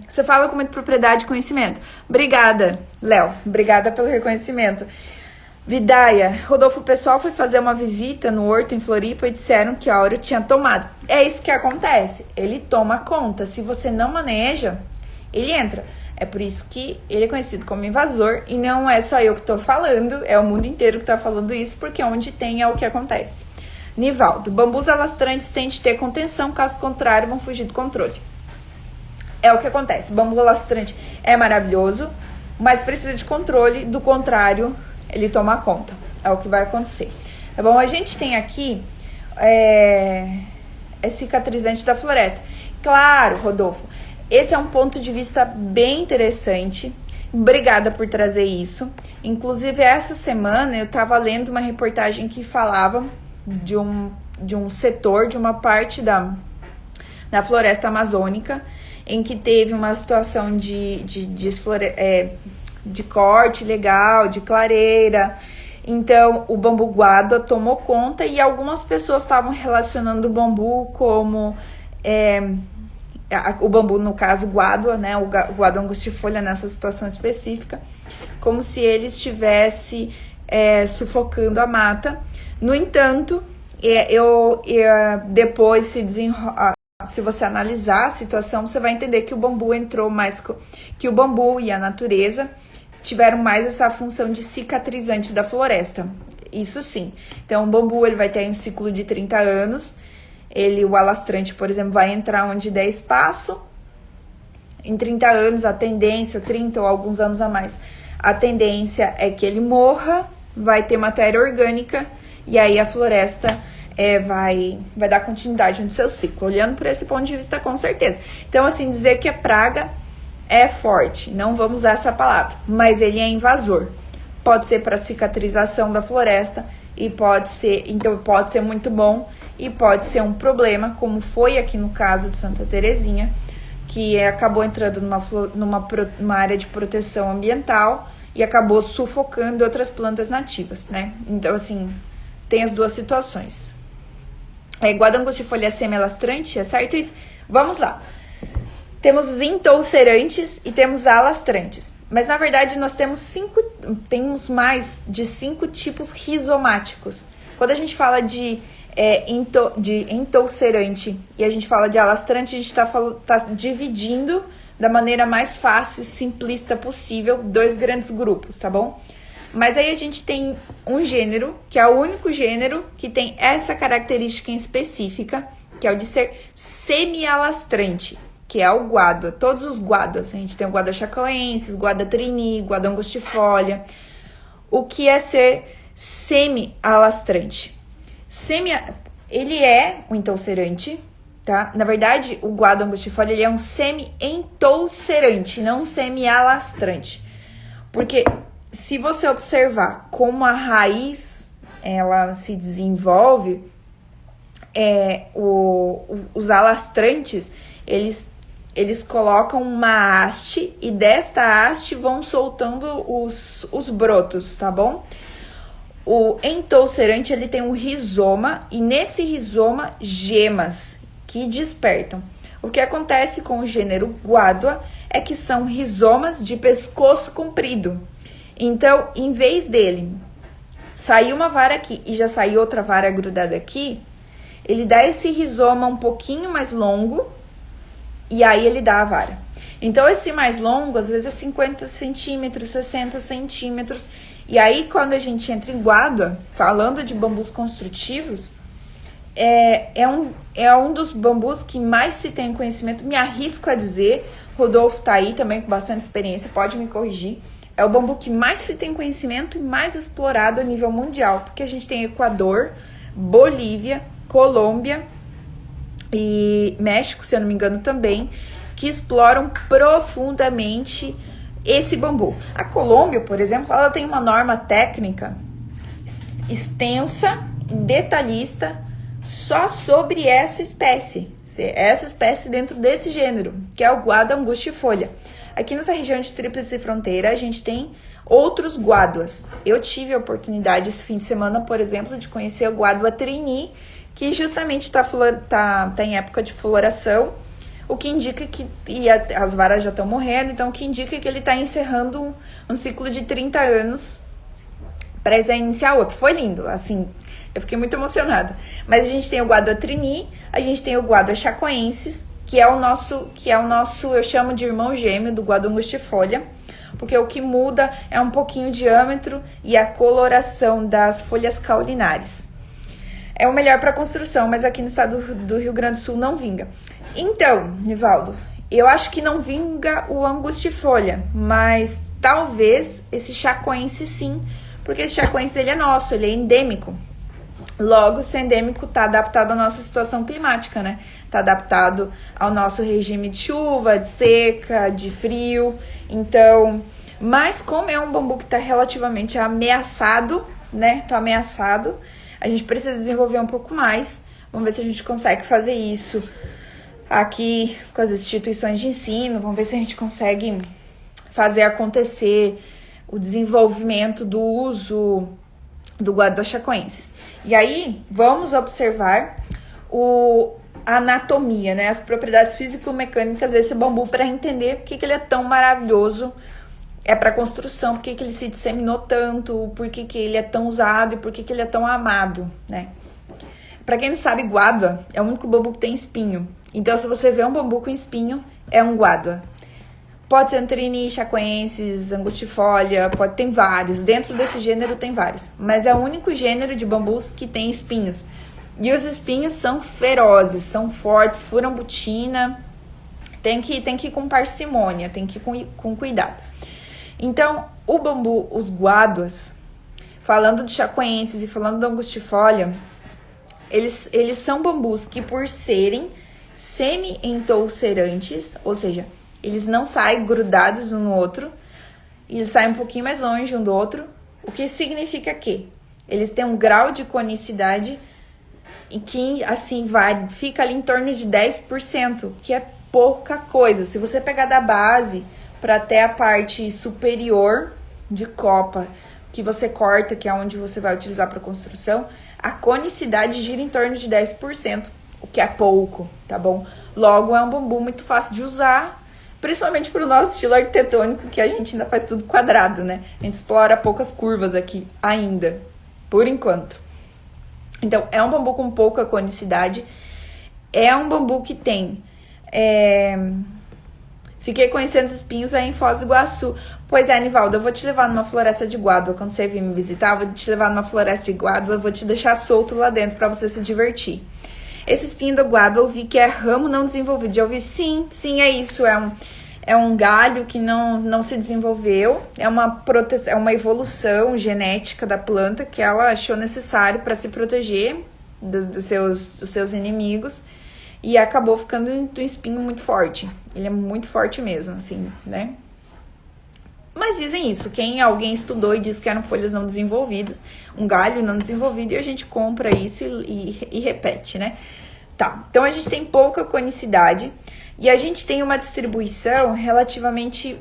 [SPEAKER 1] Você fala com muita propriedade e conhecimento. Obrigada, Léo. Obrigada pelo reconhecimento. Vidaia, Rodolfo, o pessoal foi fazer uma visita no horto em Floripa e disseram que a Áureo tinha tomado. É isso que acontece, ele toma conta. Se você não maneja, ele entra. É por isso que ele é conhecido como invasor e não é só eu que tô falando, é o mundo inteiro que tá falando isso, porque onde tem é o que acontece. Nivaldo, bambus alastrantes têm de ter contenção, caso contrário vão fugir do controle. É o que acontece, bambu alastrante é maravilhoso, mas precisa de controle, do contrário, ele toma conta. É o que vai acontecer. Tá bom? A gente tem aqui cicatrizante da floresta. Claro, Rodolfo, esse é um ponto de vista bem interessante. Obrigada por trazer isso. Inclusive, essa semana eu estava lendo uma reportagem que falava de um setor, de uma parte da floresta amazônica, em que teve uma situação de corte legal, de clareira. Então, o bambu guadua tomou conta e algumas pessoas estavam relacionando o bambu como... o bambu, no caso, guadua, né? O guadua angustifolha nessa situação específica, como se ele estivesse sufocando a mata. No entanto, depois se você analisar a situação, você vai entender que o bambu entrou mais... que o bambu e a natureza tiveram mais essa função de cicatrizante da floresta. Isso sim. Então, o bambu ele vai ter um ciclo de 30 anos. O alastrante, por exemplo, vai entrar onde der espaço. Em 30 anos, a tendência, 30 ou alguns anos a mais, a tendência é que ele morra, vai ter matéria orgânica, e aí a floresta vai dar continuidade no seu ciclo. Olhando por esse ponto de vista, com certeza. Então, assim, dizer que é praga é forte, não vamos usar essa palavra, mas ele é invasor. Pode ser para cicatrização da floresta, e pode ser muito bom, e pode ser um problema, como foi aqui no caso de Santa Terezinha, que acabou entrando numa área de proteção ambiental e acabou sufocando outras plantas nativas, né? Então, assim, tem as duas situações. Guadua angustifolha semi-alastrante, é certo isso? Vamos lá. Temos os entoucerantes e temos alastrantes. Mas, na verdade, nós temos mais de 5 tipos rizomáticos. Quando a gente fala de entoucerante e a gente fala de alastrante, a gente tá dividindo da maneira mais fácil e simplista possível 2 grandes grupos, tá bom? Mas aí a gente tem um gênero, que é o único gênero que tem essa característica em específica, que é o de ser semi-alastrante, que é o guadua. Todos os guaduas, a gente tem o guadua chacoensis, guadua trini, guadua angustifolia. O que é ser semi-alastrante? Ele é um entoucerante, tá? Na verdade, o guadua angustifolia ele é um semi-entoucerante, não um semi-alastrante. Porque se você observar como a raiz ela se desenvolve, os alastrantes, eles colocam uma haste e desta haste vão soltando os brotos, tá bom? O entoucerante, ele tem um rizoma e nesse rizoma gemas que despertam. O que acontece com o gênero guadua é que são rizomas de pescoço comprido. Então, em vez dele sair uma vara aqui e já sair outra vara grudada aqui, ele dá esse rizoma um pouquinho mais longo e aí ele dá a vara. Então, esse mais longo, às vezes é 50 centímetros, 60 centímetros. E aí, quando a gente entra em guadua, falando de bambus construtivos, é um dos bambus que mais se tem conhecimento. Me arrisco a dizer, Rodolfo tá aí também com bastante experiência, pode me corrigir. É o bambu que mais se tem conhecimento e mais explorado a nível mundial. Porque a gente tem Equador, Bolívia, Colômbia e México, se eu não me engano também, que exploram profundamente esse bambu. A Colômbia, por exemplo, ela tem uma norma técnica extensa e detalhista só sobre essa espécie dentro desse gênero, que é o guadua angustifolia. Aqui nessa região de Tríplice Fronteira, a gente tem outros guaduas. Eu tive a oportunidade esse fim de semana, por exemplo, de conhecer o guadua trini, que justamente está em época de floração, o que indica que as varas já estão morrendo, então o que indica que ele está encerrando um ciclo de 30 anos Prestes a iniciar outro. Foi lindo, assim, eu fiquei muito emocionada. Mas a gente tem o Guadua trini, a gente tem o Guadua chacoensis, que é o nosso, eu chamo de irmão gêmeo do Guadua angustifolia, porque o que muda é um pouquinho o diâmetro e a coloração das folhas caulinares. É o melhor para construção, mas aqui no estado do Rio Grande do Sul não vinga. Então, Nivaldo, eu acho que não vinga o angustifolia, mas talvez esse chacoensis sim, porque esse chacoensis ele é nosso, ele é endêmico. Logo, se endêmico, tá adaptado à nossa situação climática, né? Tá adaptado ao nosso regime de chuva, de seca, de frio. Então, mas como é um bambu que tá relativamente ameaçado, né? Tá ameaçado, a gente precisa desenvolver um pouco mais. Vamos ver se a gente consegue fazer isso aqui com as instituições de ensino. Vamos ver se a gente consegue fazer acontecer o desenvolvimento do uso do Guadua chacoensis. E aí, vamos observar a anatomia, né? As propriedades físico-mecânicas desse bambu para entender por que ele é tão maravilhoso. É para construção, por que ele se disseminou tanto, por que ele é tão usado e por que ele é tão amado, né? Para quem não sabe, Guadua é o único bambu que tem espinho. Então, se você vê um bambu com espinho, é um Guadua. Pode ser trini, chacoensis, angustifolia, tem vários. Dentro desse gênero tem vários. Mas é o único gênero de bambus que tem espinhos. E os espinhos são ferozes, são fortes, furam botina. Tem que ir com parcimônia, tem que ir com cuidado. Então, o bambu, os guaduas, falando de chacoensis e falando da angustifolia, eles são bambus que, por serem semi-entoucerantes, ou seja, eles não saem grudados um no outro, eles saem um pouquinho mais longe um do outro, o que significa que eles têm um grau de conicidade e que, assim, fica ali em torno de 10%, que é pouca coisa. Se você pegar da base para até a parte superior de copa, que você corta, que é onde você vai utilizar para construção, a conicidade gira em torno de 10%, o que é pouco, tá bom? Logo, é um bambu muito fácil de usar, principalmente para o nosso estilo arquitetônico, que a gente ainda faz tudo quadrado, né? A gente explora poucas curvas aqui ainda, por enquanto. Então, é um bambu com pouca conicidade, é um bambu que tem... Fiquei conhecendo os espinhos aí em Foz do Iguaçu. Pois é, Nivaldo, eu vou te levar numa floresta de Guadua. Quando você vir me visitar, eu vou te levar numa floresta de Guadua, eu vou te deixar solto lá dentro para você se divertir. Esse espinho do Guadua, eu vi que é ramo não desenvolvido. Já ouvi? Sim, é isso. É um galho que não se desenvolveu. É uma evolução genética da planta que ela achou necessário para se proteger dos seus inimigos. E acabou ficando um espinho muito forte. Ele é muito forte mesmo, assim, né? Mas dizem isso. Alguém estudou e disse que eram folhas não desenvolvidas, um galho não desenvolvido, e a gente compra isso e repete, né? Tá, então a gente tem pouca conicidade e a gente tem uma distribuição relativamente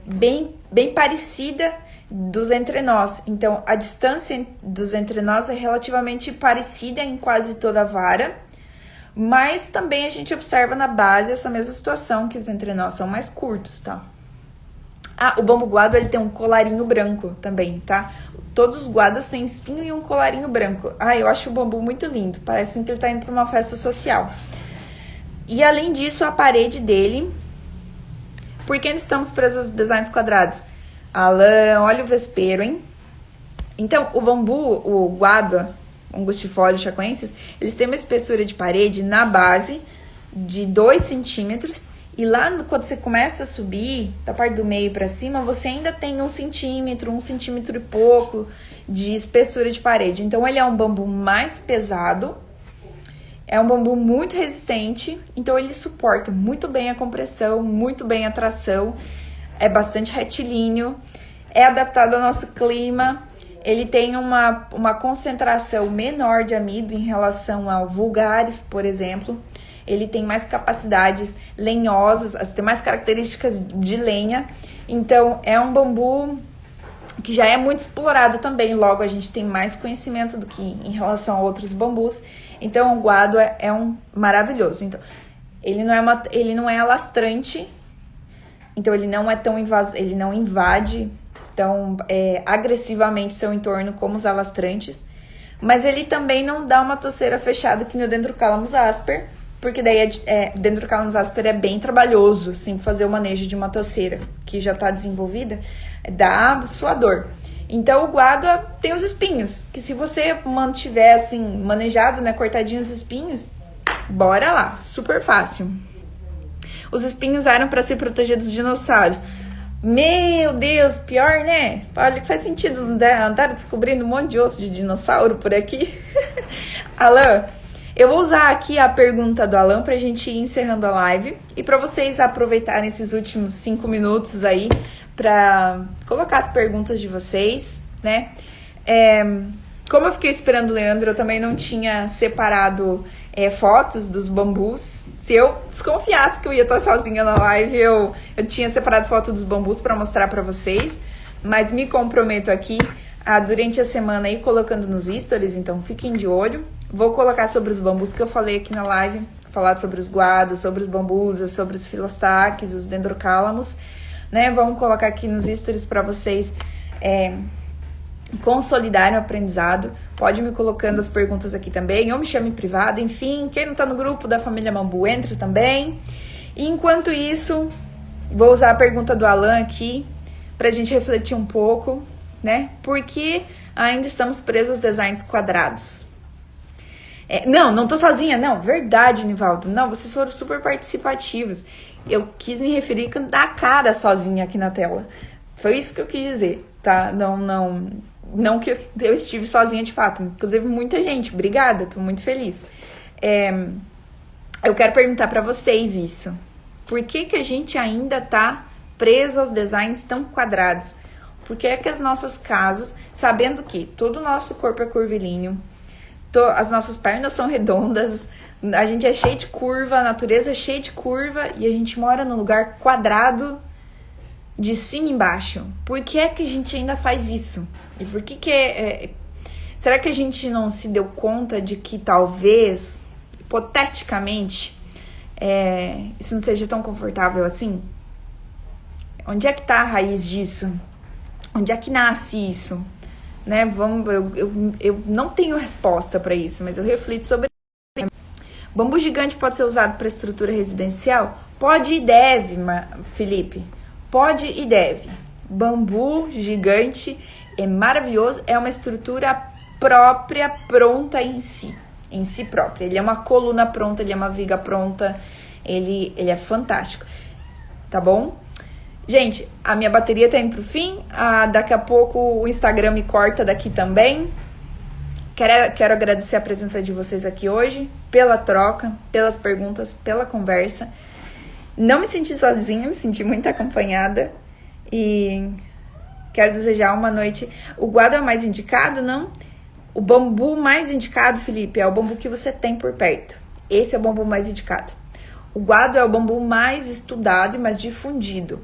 [SPEAKER 1] bem parecida dos entrenós. Então, a distância dos entrenós é relativamente parecida em quase toda a vara, mas também a gente observa na base essa mesma situação, que os entrenós são mais curtos, tá? O bambu guadua, ele tem um colarinho branco também, tá? Todos os guadas têm espinho e um colarinho branco. Eu acho o bambu muito lindo, parece que ele tá indo pra uma festa social. E além disso, a parede dele... Por que estamos presos aos designs quadrados? Alan, olha o vespeiro, hein? Então, o bambu, o Guadua, angustifolia, chacoensis, eles têm uma espessura de parede na base de 2 centímetros. E lá, quando você começa a subir, da parte do meio para cima, você ainda tem 1 centímetro e pouco de espessura de parede. Então, ele é um bambu mais pesado, é um bambu muito resistente, então ele suporta muito bem a compressão, muito bem a tração. É bastante retilíneo, é adaptado ao nosso clima, ele tem uma concentração menor de amido em relação ao vulgaris, por exemplo. Ele tem mais capacidades lenhosas, tem mais características de lenha. Então, é um bambu que já é muito explorado também. Logo, a gente tem mais conhecimento do que em relação a outros bambus. Então, o Guadua é um maravilhoso. Então, ele não é alastrante. Então, ele não é tão ele não invade tão agressivamente seu entorno como os alastrantes, mas ele também não dá uma toceira fechada que no Dendrocalamus asper, porque daí Dendrocalamus asper é bem trabalhoso, assim, fazer o manejo de uma toceira que já está desenvolvida, dá suador. Então o guado tem os espinhos, que se você mantiver assim, manejado, né, cortadinho os espinhos, bora lá, super fácil. Os espinhos eram para se proteger dos dinossauros. Meu Deus, pior, né? Olha que faz sentido andar descobrindo um monte de osso de dinossauro por aqui. Alan, eu vou usar aqui a pergunta do Alan pra gente ir encerrando a live e para vocês aproveitarem esses últimos 5 minutos aí para colocar as perguntas de vocês, né? Como eu fiquei esperando o Leandro, eu também não tinha separado fotos dos bambus. Se eu desconfiasse que eu ia estar sozinha na live, eu tinha separado foto dos bambus para mostrar para vocês, mas me comprometo aqui durante a semana ir colocando nos stories, então fiquem de olho. Vou colocar sobre os bambus que eu falei aqui na live, falar sobre os guados, sobre os bambus, sobre os filostaques, os dendrocálamos, né? Vamos colocar aqui nos stories para vocês consolidarem o aprendizado. Pode me colocando as perguntas aqui também, ou me chame em privado, enfim, quem não tá no grupo da família Bambu, entra também. E enquanto isso, vou usar a pergunta do Alan aqui pra gente refletir um pouco, né? Por que ainda estamos presos aos designs quadrados? Não tô sozinha, não, verdade, Nivaldo. Não, vocês foram super participativos. Eu quis me referir com a cara sozinha aqui na tela. Foi isso que eu quis dizer, tá? Não que eu estive sozinha de fato. Inclusive, muita gente. Obrigada, tô muito feliz. Eu quero perguntar pra vocês isso. Por que a gente ainda tá preso aos designs tão quadrados? Por que que as nossas casas, sabendo que todo o nosso corpo é curvilíneo, as nossas pernas são redondas, a gente é cheio de curva, a natureza é cheia de curva e a gente mora num lugar quadrado de cima e embaixo? Por que é que a gente ainda faz isso? E por que será que a gente não se deu conta de que talvez, hipoteticamente, isso não seja tão confortável assim? Onde é que tá a raiz disso? Onde é que nasce isso? Né? Eu não tenho resposta para isso, mas eu reflito sobre isso. Bambu gigante pode ser usado para estrutura residencial? Pode e deve, Felipe. Pode e deve. Bambu gigante é maravilhoso, é uma estrutura própria, pronta em si própria. Ele é uma coluna pronta, ele é uma viga pronta, ele é fantástico, tá bom? Gente, a minha bateria tá indo pro fim, daqui a pouco o Instagram me corta daqui também. Quero agradecer a presença de vocês aqui hoje, pela troca, pelas perguntas, pela conversa. Não me senti sozinha, me senti muito acompanhada e quero desejar uma noite. O guado é o mais indicado, não? O bambu mais indicado, Felipe, é o bambu que você tem por perto. Esse é o bambu mais indicado. O guado é o bambu mais estudado e mais difundido,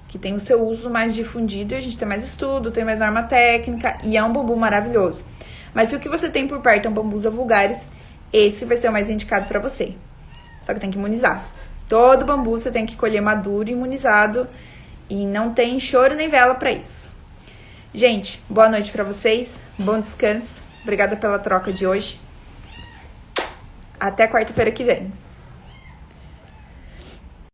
[SPEAKER 1] que tem o seu uso mais difundido e a gente tem mais estudo, tem mais norma técnica e é um bambu maravilhoso. Mas se o que você tem por perto é um bambus vulgares, esse vai ser o mais indicado para você. Só que tem que imunizar. Todo bambu você tem que colher maduro e imunizado e não tem choro nem vela para isso. Gente, boa noite para vocês, bom descanso, obrigada pela troca de hoje. Até quarta-feira que vem.